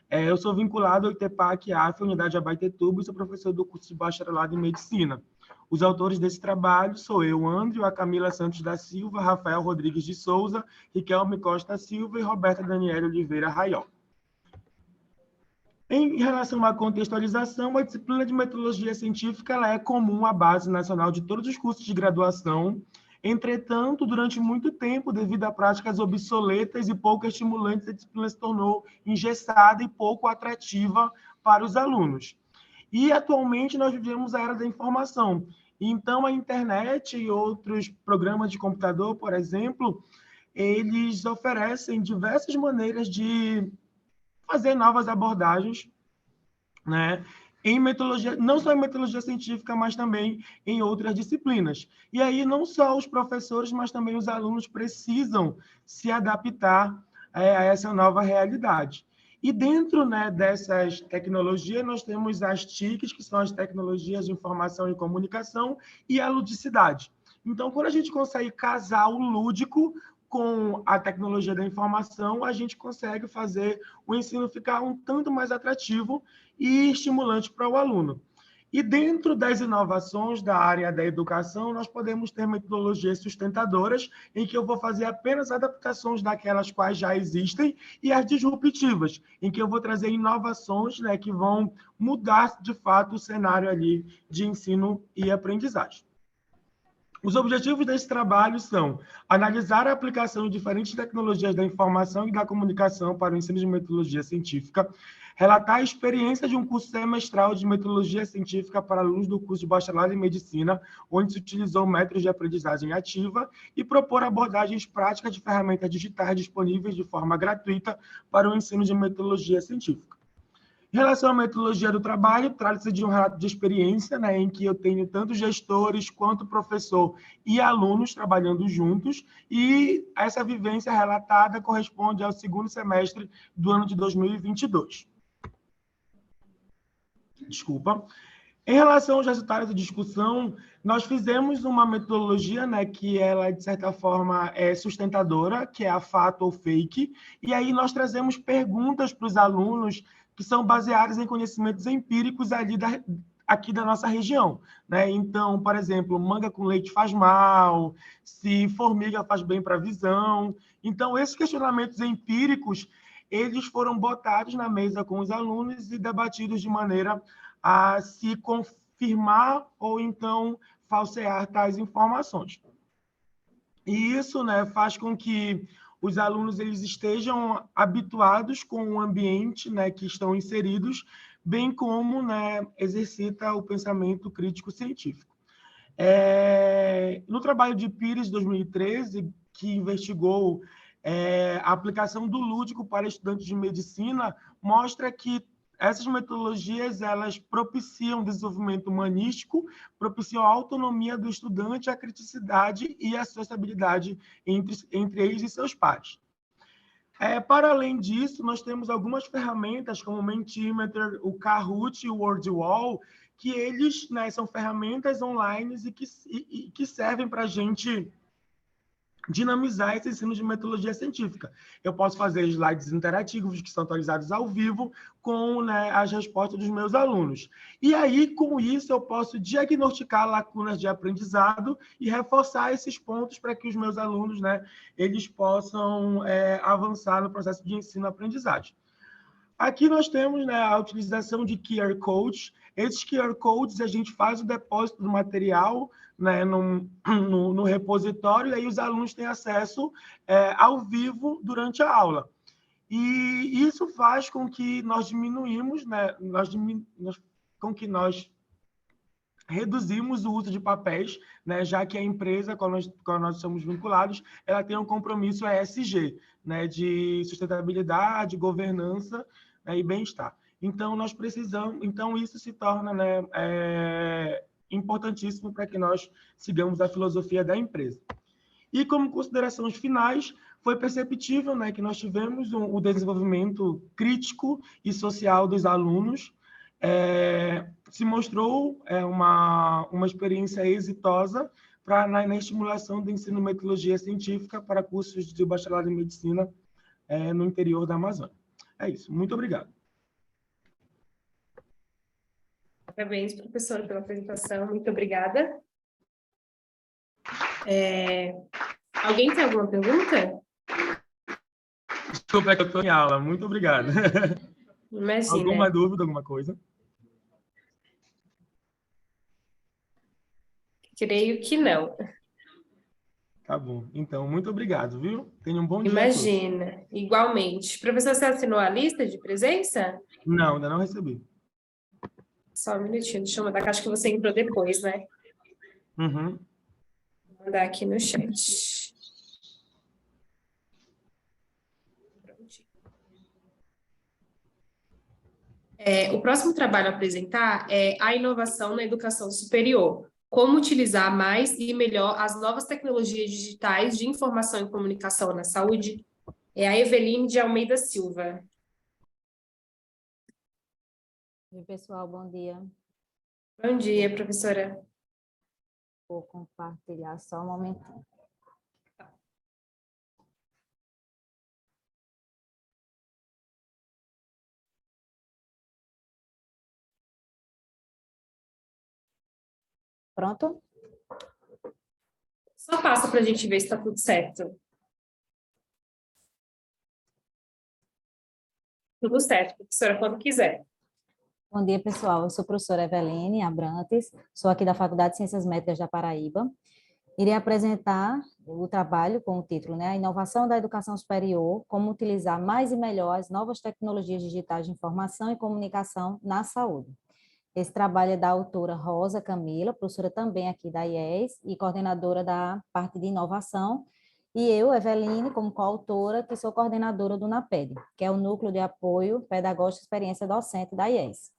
Speaker 8: Eu sou vinculado ao ITEPAC, AF, Unidade Abaetetuba, e sou professor do curso de bacharelado em medicina. Os autores desse trabalho sou eu, André, a Camila Santos da Silva, Rafael Rodrigues de Souza, Riquelme Costa Silva e Roberta Daniela Oliveira Raiol. Em relação à contextualização, a disciplina de metodologia científica ela é comum à base nacional de todos os cursos de graduação. Entretanto, durante muito tempo, devido a práticas obsoletas e pouco estimulantes, a disciplina se tornou engessada e pouco atrativa para os alunos. E, atualmente, nós vivemos a era da informação. Então, a internet e outros programas de computador, por exemplo, eles oferecem diversas maneiras de fazer novas abordagens, né, em metodologia, não só em metodologia científica, mas também em outras disciplinas. E aí não só os professores, mas também os alunos precisam se adaptar a essa nova realidade. E dentro, né, dessas tecnologias, nós temos as TICs, que são as tecnologias de informação e comunicação, e a ludicidade. Então, quando a gente consegue casar o lúdico com a tecnologia da informação, a gente consegue fazer o ensino ficar um tanto mais atrativo e estimulante para o aluno. E dentro das inovações da área da educação, nós podemos ter metodologias sustentadoras, em que eu vou fazer apenas adaptações daquelas quais já existem, e as disruptivas, em que eu vou trazer inovações, né, que vão mudar, de fato, o cenário ali de ensino e aprendizagem. Os objetivos desse trabalho são analisar a aplicação de diferentes tecnologias da informação e da comunicação para o ensino de metodologia científica, relatar a experiência de um curso semestral de metodologia científica para alunos do curso de bacharelado em medicina, onde se utilizou métodos de aprendizagem ativa, e propor abordagens práticas de ferramentas digitais disponíveis de forma gratuita para o ensino de metodologia científica. Em relação à metodologia do trabalho, trata-se de um relato de experiência, né, em que eu tenho tanto gestores quanto professor e alunos trabalhando juntos, e essa vivência relatada corresponde ao segundo semestre do ano de 2022. Desculpa. Em relação aos resultados da discussão, nós fizemos uma metodologia, né, que ela, de certa forma, é sustentadora, que é a fato ou fake, e aí nós trazemos perguntas para os alunos que são baseadas em conhecimentos empíricos ali aqui da nossa região, né? Então, por exemplo, manga com leite faz mal, se formiga faz bem para a visão. Então, esses questionamentos empíricos, eles foram botados na mesa com os alunos e debatidos de maneira a se confirmar ou então falsear tais informações. E isso, né, faz com que os alunos eles estejam habituados com o ambiente, né, que estão inseridos, bem como, né, exercita o pensamento crítico científico. No trabalho de Pires, 2013, que investigou a aplicação do lúdico para estudantes de medicina, mostra que essas metodologias elas propiciam o desenvolvimento humanístico, propiciam a autonomia do estudante, a criticidade e a sociabilidade entre eles e seus pares. Para além disso, nós temos algumas ferramentas, como o Mentimeter, o Kahoot e o WordWall, que eles, né, são ferramentas online e que servem para a gente dinamizar esse ensino de metodologia científica. Eu posso fazer slides interativos que são atualizados ao vivo com, né, as respostas dos meus alunos. E aí, com isso, eu posso diagnosticar lacunas de aprendizado e reforçar esses pontos para que os meus alunos, né, eles possam avançar no processo de ensino-aprendizagem. Aqui nós temos, né, a utilização de QR Codes. Esses QR Codes, a gente faz o depósito do material, né, no repositório, e aí os alunos têm acesso ao vivo durante a aula. E isso faz com que nós diminuímos, né, nós reduzimos o uso de papéis, né, já que a empresa, quando nós somos vinculados, ela tem um compromisso ESG, né, de sustentabilidade, governança, né, e bem-estar. Então, isso se torna, né, importantíssimo para que nós sigamos a filosofia da empresa. E, como considerações finais, foi perceptível, né, que nós tivemos o desenvolvimento crítico e social dos alunos, se mostrou uma experiência exitosa na estimulação do ensino de metodologia científica para cursos de bacharelado em medicina no interior da Amazônia. É isso. Muito obrigado.
Speaker 5: Parabéns, professor, pela apresentação. Muito obrigada. Alguém tem alguma pergunta?
Speaker 8: Desculpa, é que eu estou em aula. Muito obrigado.
Speaker 5: Imagina.
Speaker 8: Alguma dúvida, alguma coisa?
Speaker 5: Creio que não.
Speaker 8: Tá bom. Então, muito obrigado, viu? Tenha um bom dia a todos.
Speaker 5: Imagina. Igualmente. Professor, você assinou a lista de presença?
Speaker 8: Não, ainda não recebi.
Speaker 5: Só um minutinho, deixa eu mandar, que acho que você entrou depois, né?
Speaker 8: Uhum.
Speaker 5: Vou mandar aqui no chat. O próximo trabalho a apresentar é a inovação na educação superior. Como utilizar mais e melhor as novas tecnologias digitais de informação e comunicação na saúde. É a Eveline de Almeida Silva.
Speaker 7: Oi, pessoal, bom dia.
Speaker 5: Bom dia, professora.
Speaker 7: Vou compartilhar só um momentinho. Pronto?
Speaker 5: Só passa para a gente ver se está tudo certo. Tudo certo, professora, quando quiser.
Speaker 7: Bom dia, pessoal. Eu sou a professora Eveline Abrantes, sou aqui da Faculdade de Ciências Médicas da Paraíba. Irei apresentar o trabalho com o título, né, a inovação da educação superior, como utilizar mais e melhor as novas tecnologias digitais de informação e comunicação na saúde. Esse trabalho é da autora Rosa Camila, professora também aqui da IES e coordenadora da parte de inovação, e eu, Eveline, como coautora, que sou coordenadora do NAPED, que é o Núcleo de Apoio Pedagógico e Experiência Docente da IES.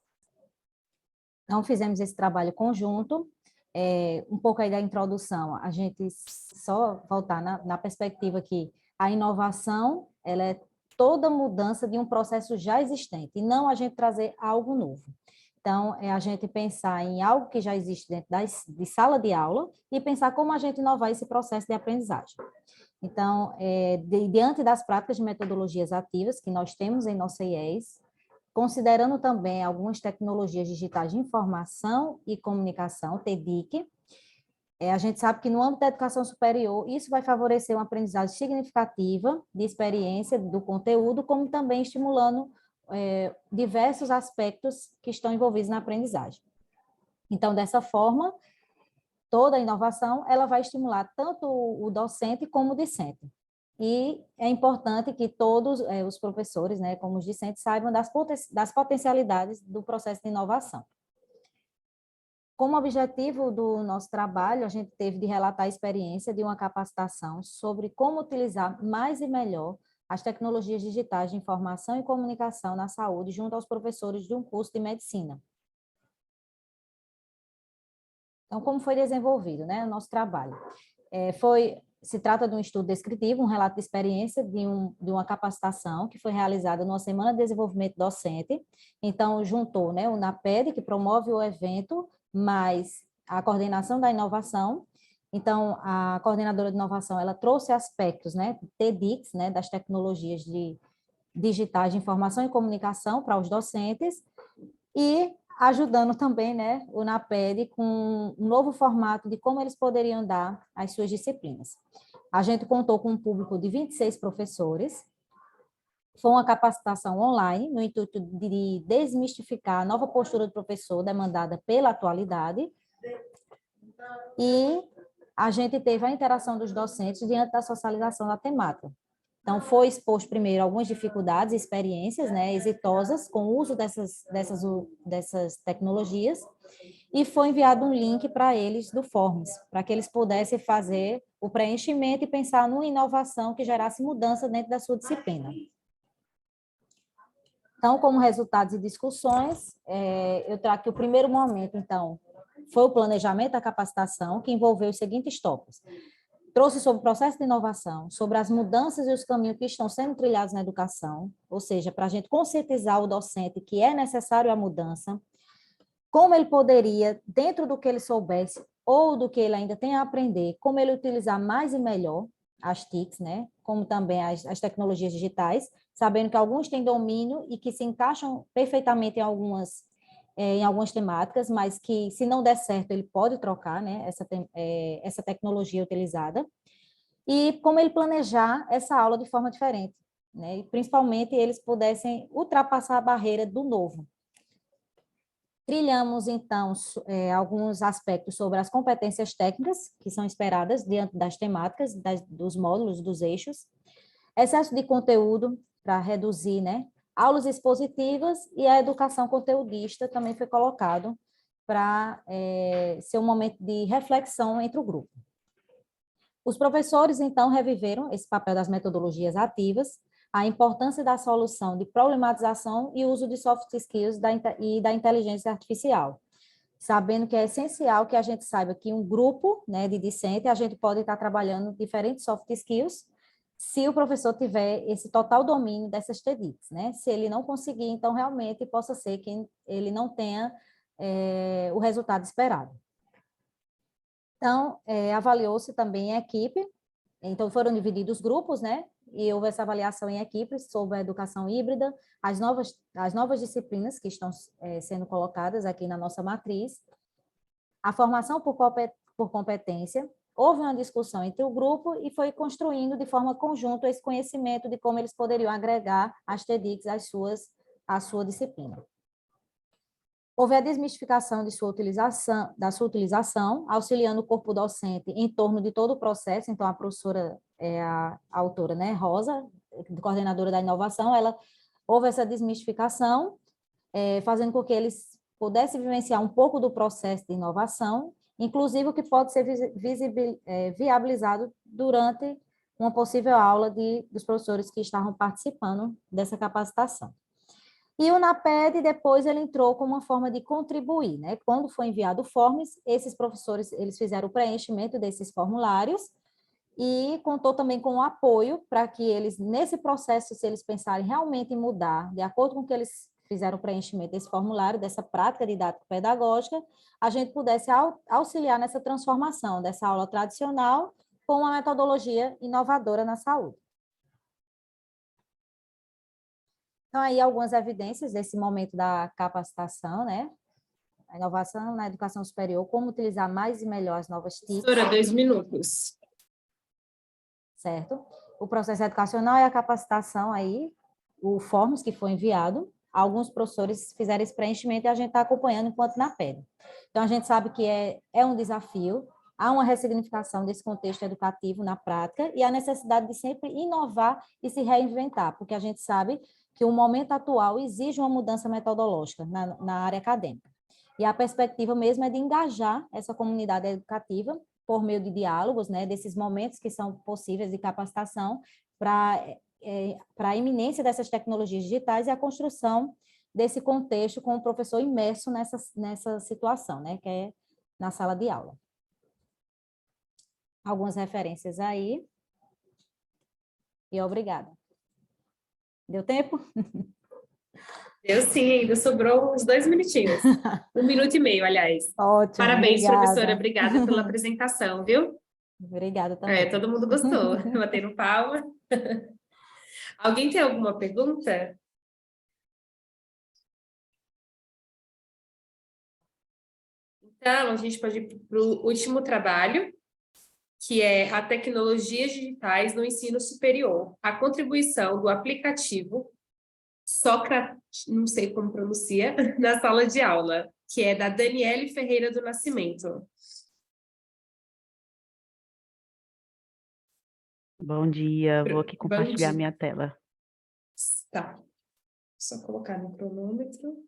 Speaker 7: Então, fizemos esse trabalho conjunto, um pouco aí da introdução, a gente só voltar na perspectiva que a inovação, ela é toda mudança de um processo já existente, e não a gente trazer algo novo. Então, é a gente pensar em algo que já existe dentro de sala de aula e pensar como a gente inovar esse processo de aprendizagem. Então, diante das práticas de metodologias ativas que nós temos em nossa IES, considerando também algumas tecnologias digitais de informação e comunicação, TDIC, a gente sabe que no âmbito da educação superior, isso vai favorecer uma aprendizagem significativa de experiência do conteúdo, como também estimulando diversos aspectos que estão envolvidos na aprendizagem. Então, dessa forma, toda a inovação ela vai estimular tanto o docente como o discente. E é importante que todos os professores, né, como os discentes, saibam das potencialidades do processo de inovação. Como objetivo do nosso trabalho, a gente teve de relatar a experiência de uma capacitação sobre como utilizar mais e melhor as tecnologias digitais de informação e comunicação na saúde junto aos professores de um curso de medicina. Então, como foi desenvolvido, né, o nosso trabalho? Se trata de um estudo descritivo, um relato de experiência de uma capacitação que foi realizada numa semana de desenvolvimento docente. Então, juntou, né, o NAPED, que promove o evento, mais a coordenação da inovação. Então, a coordenadora de inovação, ela trouxe aspectos, né, TDICs, né, das tecnologias digitais de informação e comunicação para os docentes, e ajudando também, né, o NAPED com um novo formato de como eles poderiam dar as suas disciplinas. A gente contou com um público de 26 professores. Foi uma capacitação online, no intuito de desmistificar a nova postura do professor demandada pela atualidade. E a gente teve a interação dos docentes diante da socialização da temática. Então, foi exposto primeiro algumas dificuldades e experiências, né, exitosas com o uso dessas tecnologias, e foi enviado um link para eles do Forms, para que eles pudessem fazer o preenchimento e pensar numa inovação que gerasse mudança dentro da sua disciplina. Então, como resultados e discussões, eu trago que o primeiro momento, então, foi o planejamento da capacitação, que envolveu os seguintes tópicos. Trouxe sobre o processo de inovação, sobre as mudanças e os caminhos que estão sendo trilhados na educação, ou seja, para a gente conscientizar o docente que é necessário a mudança, como ele poderia, dentro do que ele soubesse ou do que ele ainda tem a aprender, como ele utilizar mais e melhor as TICs, né? Como também as tecnologias digitais, sabendo que alguns têm domínio e que se encaixam perfeitamente em algumas temáticas, mas que, se não der certo, ele pode trocar, né, essa tecnologia utilizada, e como ele planejar essa aula de forma diferente, né, e principalmente eles pudessem ultrapassar a barreira do novo. Trilhamos, então, alguns aspectos sobre as competências técnicas que são esperadas diante das temáticas, dos módulos, dos eixos, excesso de conteúdo para reduzir, né, aulas expositivas, e a educação conteudista também foi colocado para ser um momento de reflexão entre o grupo. Os professores, então, reviveram esse papel das metodologias ativas, a importância da solução de problematização e uso de soft skills e da inteligência artificial, sabendo que é essencial que a gente saiba que um grupo, né, de discente, a gente pode estar trabalhando diferentes soft skills, se o professor tiver esse total domínio dessas TDICs, né? Se ele não conseguir, então realmente possa ser que ele não tenha o resultado esperado. Então, avaliou-se também a equipe, então foram divididos grupos, né? E houve essa avaliação em equipe sobre a educação híbrida, as novas disciplinas que estão sendo colocadas aqui na nossa matriz, a formação por competência. Houve uma discussão entre o grupo e foi construindo de forma conjunta esse conhecimento de como eles poderiam agregar as TDICs à sua disciplina. Houve a desmistificação da sua utilização, auxiliando o corpo docente em torno de todo o processo. Então, a professora, a autora, né, Rosa, coordenadora da inovação, houve essa desmistificação, fazendo com que eles pudessem vivenciar um pouco do processo de inovação, inclusive o que pode ser viabilizado durante uma possível aula dos professores que estavam participando dessa capacitação. E o NAPED, depois, ele entrou como uma forma de contribuir, né? Quando foi enviado o Forms, esses professores, eles fizeram o preenchimento desses formulários e contou também com o apoio para que eles, nesse processo, se eles pensarem realmente em mudar, de acordo com o que eles fizeram o preenchimento desse formulário, dessa prática didático-pedagógica, a gente pudesse auxiliar nessa transformação dessa aula tradicional com uma metodologia inovadora na saúde. Então, aí algumas evidências desse momento da capacitação, né? A inovação na educação superior, como utilizar mais e melhor as novas TICs.
Speaker 5: Professora, 2 minutos.
Speaker 7: Certo? O processo educacional é a capacitação aí, o Forms que foi enviado, alguns professores fizeram esse preenchimento e a gente está acompanhando enquanto na pele. Então, a gente sabe que é um desafio, há uma ressignificação desse contexto educativo na prática e a necessidade de sempre inovar e se reinventar, porque a gente sabe que o momento atual exige uma mudança metodológica na área acadêmica. E a perspectiva mesmo é de engajar essa comunidade educativa por meio de diálogos, né, desses momentos que são possíveis de capacitação para a iminência dessas tecnologias digitais e a construção desse contexto com o professor imerso nessa situação, né, que é na sala de aula. Algumas referências aí. E obrigada. Deu tempo?
Speaker 5: Eu sim, ainda sobrou uns 2 minutinhos. 1 minuto e meio, aliás.
Speaker 7: Ótimo,
Speaker 5: Parabéns,
Speaker 7: obrigada.
Speaker 5: professora. Obrigada pela apresentação, viu?
Speaker 7: Obrigada também.
Speaker 5: Todo mundo gostou. Batendo palma. Alguém tem alguma pergunta? Então, a gente pode ir para o último trabalho, que é a tecnologias digitais no ensino superior. A contribuição do aplicativo Sócrates, não sei como pronuncia, na sala de aula, que é da Daniele Ferreira do Nascimento.
Speaker 3: Bom dia, vou aqui
Speaker 5: Bom
Speaker 3: compartilhar
Speaker 5: dia.
Speaker 3: minha tela.
Speaker 5: Tá. Só colocar no cronômetro.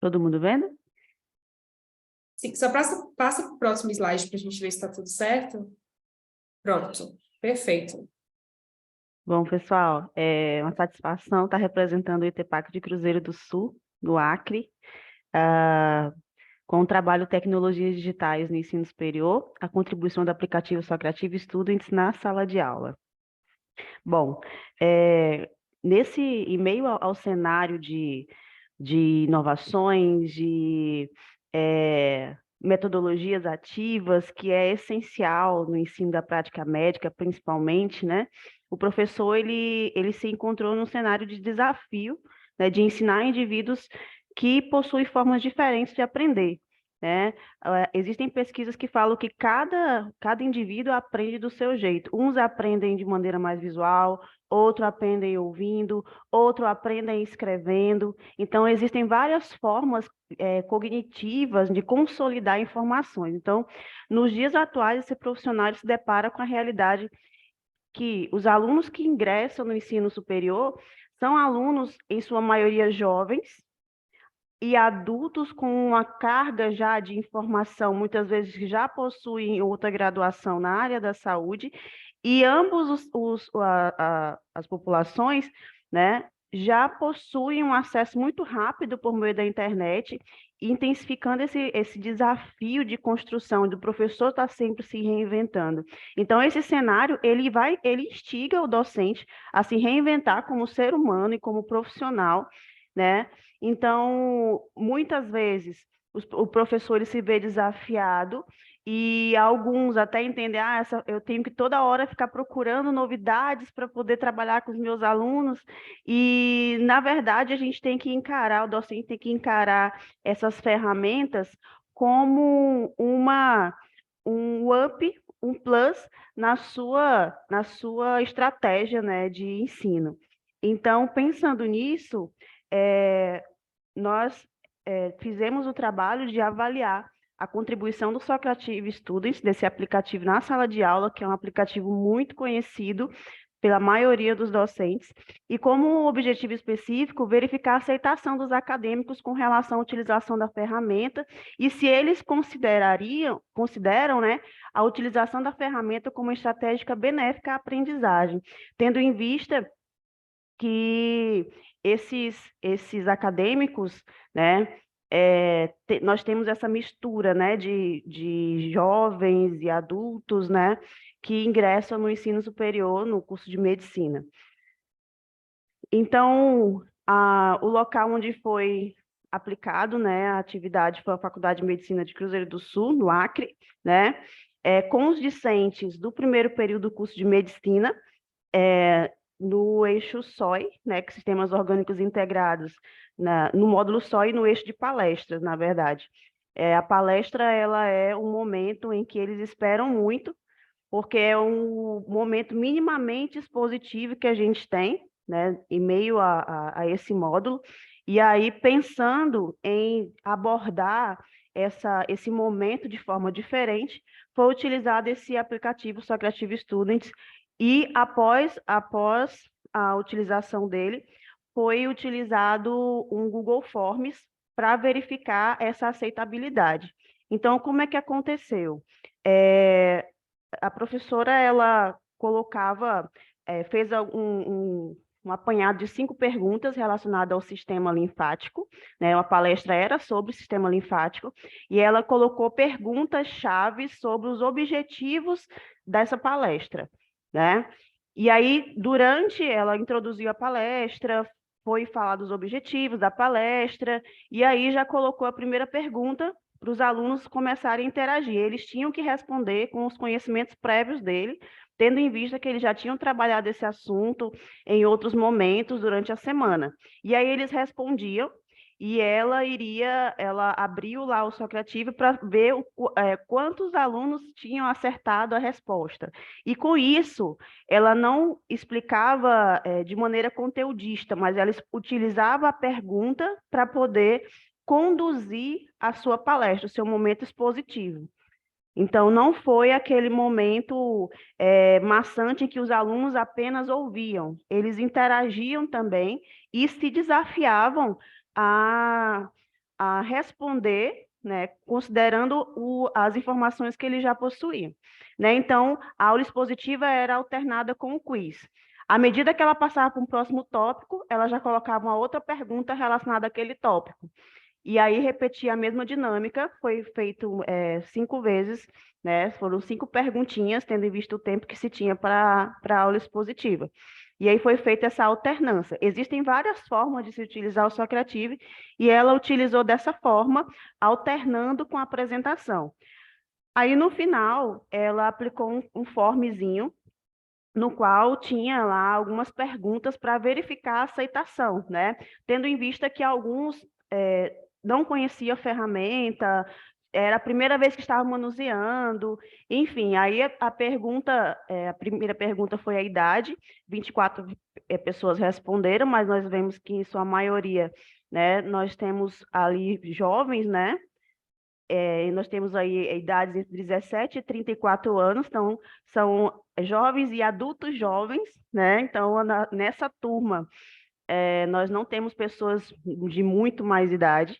Speaker 3: Todo mundo vendo?
Speaker 5: Sim, só passa para o próximo slide para a gente ver se está tudo certo. Pronto, perfeito.
Speaker 3: Bom, pessoal, é uma satisfação estar representando o ITPAC de Cruzeiro do Sul, no Acre, com o trabalho Tecnologias Digitais no Ensino Superior, a contribuição do aplicativo Socrative Students na sala de aula. Bom, em meio ao cenário de inovações, de metodologias ativas, que é essencial no ensino da prática médica, principalmente, né? O professor, ele se encontrou num cenário de desafio, né, de ensinar indivíduos que possuem formas diferentes de aprender, né? Existem pesquisas que falam que cada indivíduo aprende do seu jeito. Uns aprendem de maneira mais visual, outros aprendem ouvindo, outros aprendem escrevendo. Então, existem várias formas cognitivas de consolidar informações. Então, nos dias atuais, esse profissional se depara com a realidade que os alunos que ingressam no ensino superior são alunos, em sua maioria, jovens, e adultos com uma carga já de informação, muitas vezes que já possuem outra graduação na área da saúde, e ambos as populações, né, já possuem um acesso muito rápido por meio da internet, intensificando esse desafio de construção, do professor estar sempre se reinventando. Então, esse cenário, ele instiga o docente a se reinventar como ser humano e como profissional, né? Então, muitas vezes, o professor ele se vê desafiado e alguns até entendem, eu tenho que toda hora ficar procurando novidades para poder trabalhar com os meus alunos e, na verdade, a gente tem que encarar, o docente tem que encarar essas ferramentas como um up, um plus na sua estratégia, né, de ensino. Então, pensando nisso, nós fizemos o trabalho de avaliar a contribuição do Socrative Students, desse aplicativo na sala de aula, que é um aplicativo muito conhecido pela maioria dos docentes, e como objetivo específico, verificar a aceitação dos acadêmicos com relação à utilização da ferramenta e se eles consideram, né, a utilização da ferramenta como estratégia benéfica à aprendizagem, tendo em vista que esses acadêmicos, né, nós temos essa mistura, né, de jovens e adultos, né, que ingressam no ensino superior, no curso de medicina. Então, o local onde foi aplicado, né, a atividade foi a Faculdade de Medicina de Cruzeiro do Sul, no Acre, né, com os discentes do primeiro período do curso de medicina, no eixo SOI, né, que Sistemas Orgânicos Integrados, no módulo SOI e no eixo de palestras, na verdade. A palestra, ela é um momento em que eles esperam muito, porque é um momento minimamente expositivo que a gente tem, né, em meio a esse módulo, e aí pensando em abordar esse momento de forma diferente, foi utilizado esse aplicativo Socrative Students, e após a utilização dele, foi utilizado um Google Forms para verificar essa aceitabilidade. Então, como é que aconteceu? A professora, ela colocava, fez um apanhado de 5 perguntas relacionadas ao sistema linfático, né? Uma palestra era sobre o sistema linfático, e ela colocou perguntas-chave sobre os objetivos dessa palestra, né? E aí, ela introduziu a palestra, foi falar dos objetivos da palestra, e aí já colocou a primeira pergunta para os alunos começarem a interagir. Eles tinham que responder com os conhecimentos prévios dele, tendo em vista que eles já tinham trabalhado esse assunto em outros momentos durante a semana. E aí eles respondiam, e ela abriu lá o Socrative para ver quantos alunos tinham acertado a resposta. E com isso, ela não explicava de maneira conteudista, mas ela utilizava a pergunta para poder conduzir a sua palestra, o seu momento expositivo. Então, não foi aquele momento maçante em que os alunos apenas ouviam, eles interagiam também e se desafiavam a responder, né, considerando as informações que eles já possuíam, né? Então, a aula expositiva era alternada com o quiz. À medida que ela passava para um próximo tópico, ela já colocava uma outra pergunta relacionada àquele tópico. E aí repetia a mesma dinâmica, foi feito 5 vezes, né? Foram 5 perguntinhas, tendo em vista o tempo que se tinha para a aula expositiva. E aí foi feita essa alternância. Existem várias formas de se utilizar o Socrative, e ela utilizou dessa forma, alternando com a apresentação. Aí, no final, ela aplicou um formezinho, no qual tinha lá algumas perguntas para verificar a aceitação, né? Tendo em vista que alguns não conheciam a ferramenta, era a primeira vez que estavam manuseando, enfim, aí a primeira pergunta foi a idade, 24 pessoas responderam, mas nós vemos que em sua maioria, né, nós temos ali jovens, né? Nós temos aí idades entre 17 e 34 anos, então são jovens e adultos jovens, né? Então, nessa turma, nós não temos pessoas de muito mais idade.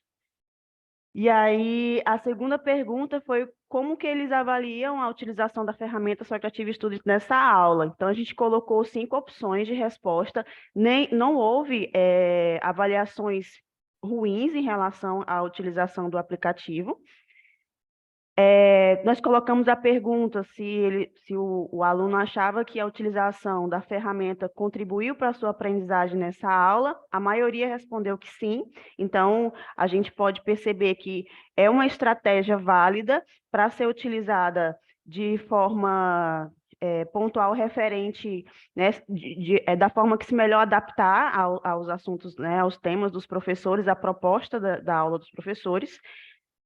Speaker 3: E aí, a segunda pergunta foi como que eles avaliam a utilização da ferramenta Socrative Students nessa aula. Então, a gente colocou 5 opções de resposta, não houve avaliações ruins em relação à utilização do aplicativo. Nós colocamos a pergunta se o aluno achava que a utilização da ferramenta contribuiu para a sua aprendizagem nessa aula. A maioria respondeu que sim. Então, a gente pode perceber que é uma estratégia válida para ser utilizada de forma pontual, referente, né, da forma que se melhor adaptar aos assuntos, né, aos temas dos professores, à proposta da aula dos professores.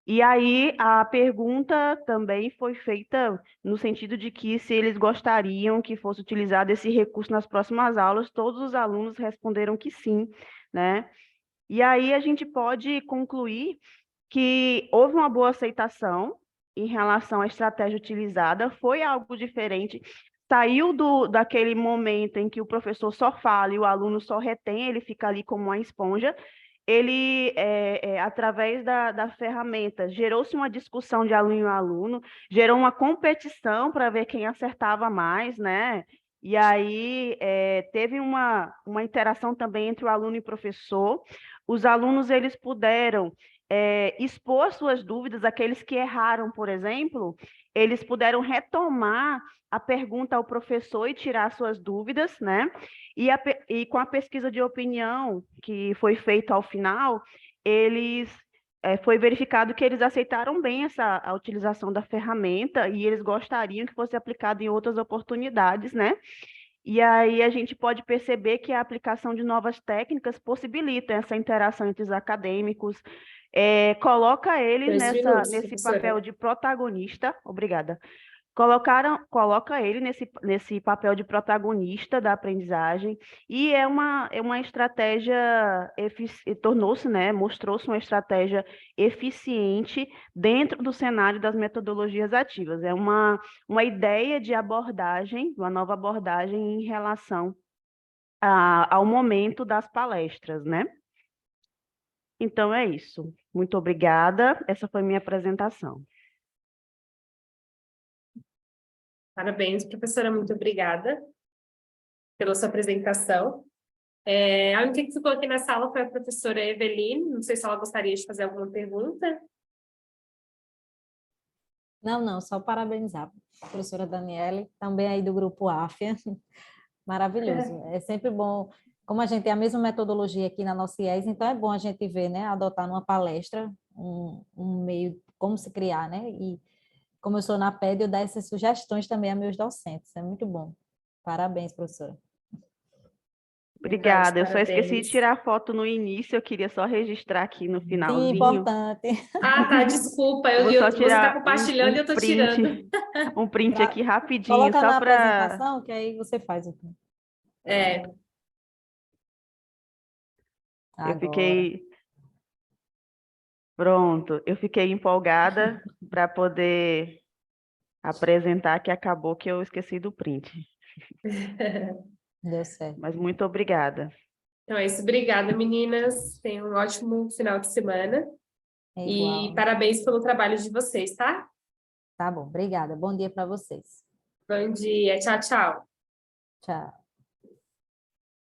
Speaker 3: E aí a pergunta também foi feita no sentido de que se eles gostariam que fosse utilizado esse recurso nas próximas aulas, todos os alunos responderam que sim, né? E aí a gente pode concluir que houve uma boa aceitação em relação à estratégia utilizada, foi algo diferente, saiu daquele momento em que o professor só fala e o aluno só retém, ele fica ali como uma esponja. Ele, através da ferramenta, gerou-se uma discussão de aluno a aluno, gerou uma competição para ver quem acertava mais, né? E aí teve uma interação também entre o aluno e o professor. Os alunos, eles puderam expor suas dúvidas, aqueles que erraram, por exemplo, eles puderam retomar a pergunta ao professor e tirar suas dúvidas, né? E com a pesquisa de opinião que foi feita ao final, foi verificado que eles aceitaram bem a utilização da ferramenta e eles gostariam que fosse aplicado em outras oportunidades, né? E aí a gente pode perceber que a aplicação de novas técnicas possibilita essa interação entre os acadêmicos, coloca eles
Speaker 5: 2 minutos,
Speaker 3: nesse
Speaker 5: professora.
Speaker 3: papel de protagonista, obrigada, coloca ele nesse papel de protagonista da aprendizagem, e é uma estratégia, tornou-se, né, mostrou-se uma estratégia eficiente dentro do cenário das metodologias ativas. É uma ideia de abordagem, uma nova abordagem em relação ao momento das palestras, né? Então é isso. Muito obrigada. Essa foi minha apresentação.
Speaker 5: Parabéns, professora, muito obrigada pela sua apresentação. A única que ficou aqui na sala foi a professora Eveline, não sei se ela gostaria de fazer alguma pergunta.
Speaker 7: Não, só parabenizar a professora Daniele, também aí do grupo AFIA, maravilhoso. É sempre bom, como a gente tem a mesma metodologia aqui na nossa IES, então é bom a gente ver, né, adotar numa palestra um meio, como se criar, né, e como eu sou na PED, eu dar essas sugestões também a meus docentes, é muito bom. Parabéns, professora.
Speaker 3: Obrigada, eu só esqueci de
Speaker 5: Parabéns.
Speaker 3: tirar foto no início, eu queria só registrar aqui no
Speaker 7: Sim,
Speaker 3: finalzinho.
Speaker 7: importante.
Speaker 5: Ah, tá, desculpa,
Speaker 3: Vou só
Speaker 5: você
Speaker 3: tirar
Speaker 5: está compartilhando e eu estou
Speaker 3: print,
Speaker 5: tirando.
Speaker 3: um print
Speaker 7: Pra-
Speaker 3: aqui rapidinho,
Speaker 7: Coloca
Speaker 3: só
Speaker 7: na
Speaker 3: para...
Speaker 7: apresentação, que aí você faz o
Speaker 3: Eu
Speaker 7: agora.
Speaker 3: fiquei... Pronto, eu fiquei empolgada para poder apresentar, que acabou que eu esqueci do print.
Speaker 7: Deu certo.
Speaker 3: Mas muito obrigada.
Speaker 5: Então é isso, obrigada, meninas. Tenham um ótimo final de semana.
Speaker 7: É
Speaker 5: E
Speaker 7: igual.
Speaker 5: parabéns pelo trabalho de vocês, tá?
Speaker 7: Tá bom, obrigada. Bom dia para vocês.
Speaker 5: Bom dia, tchau, tchau.
Speaker 7: Tchau.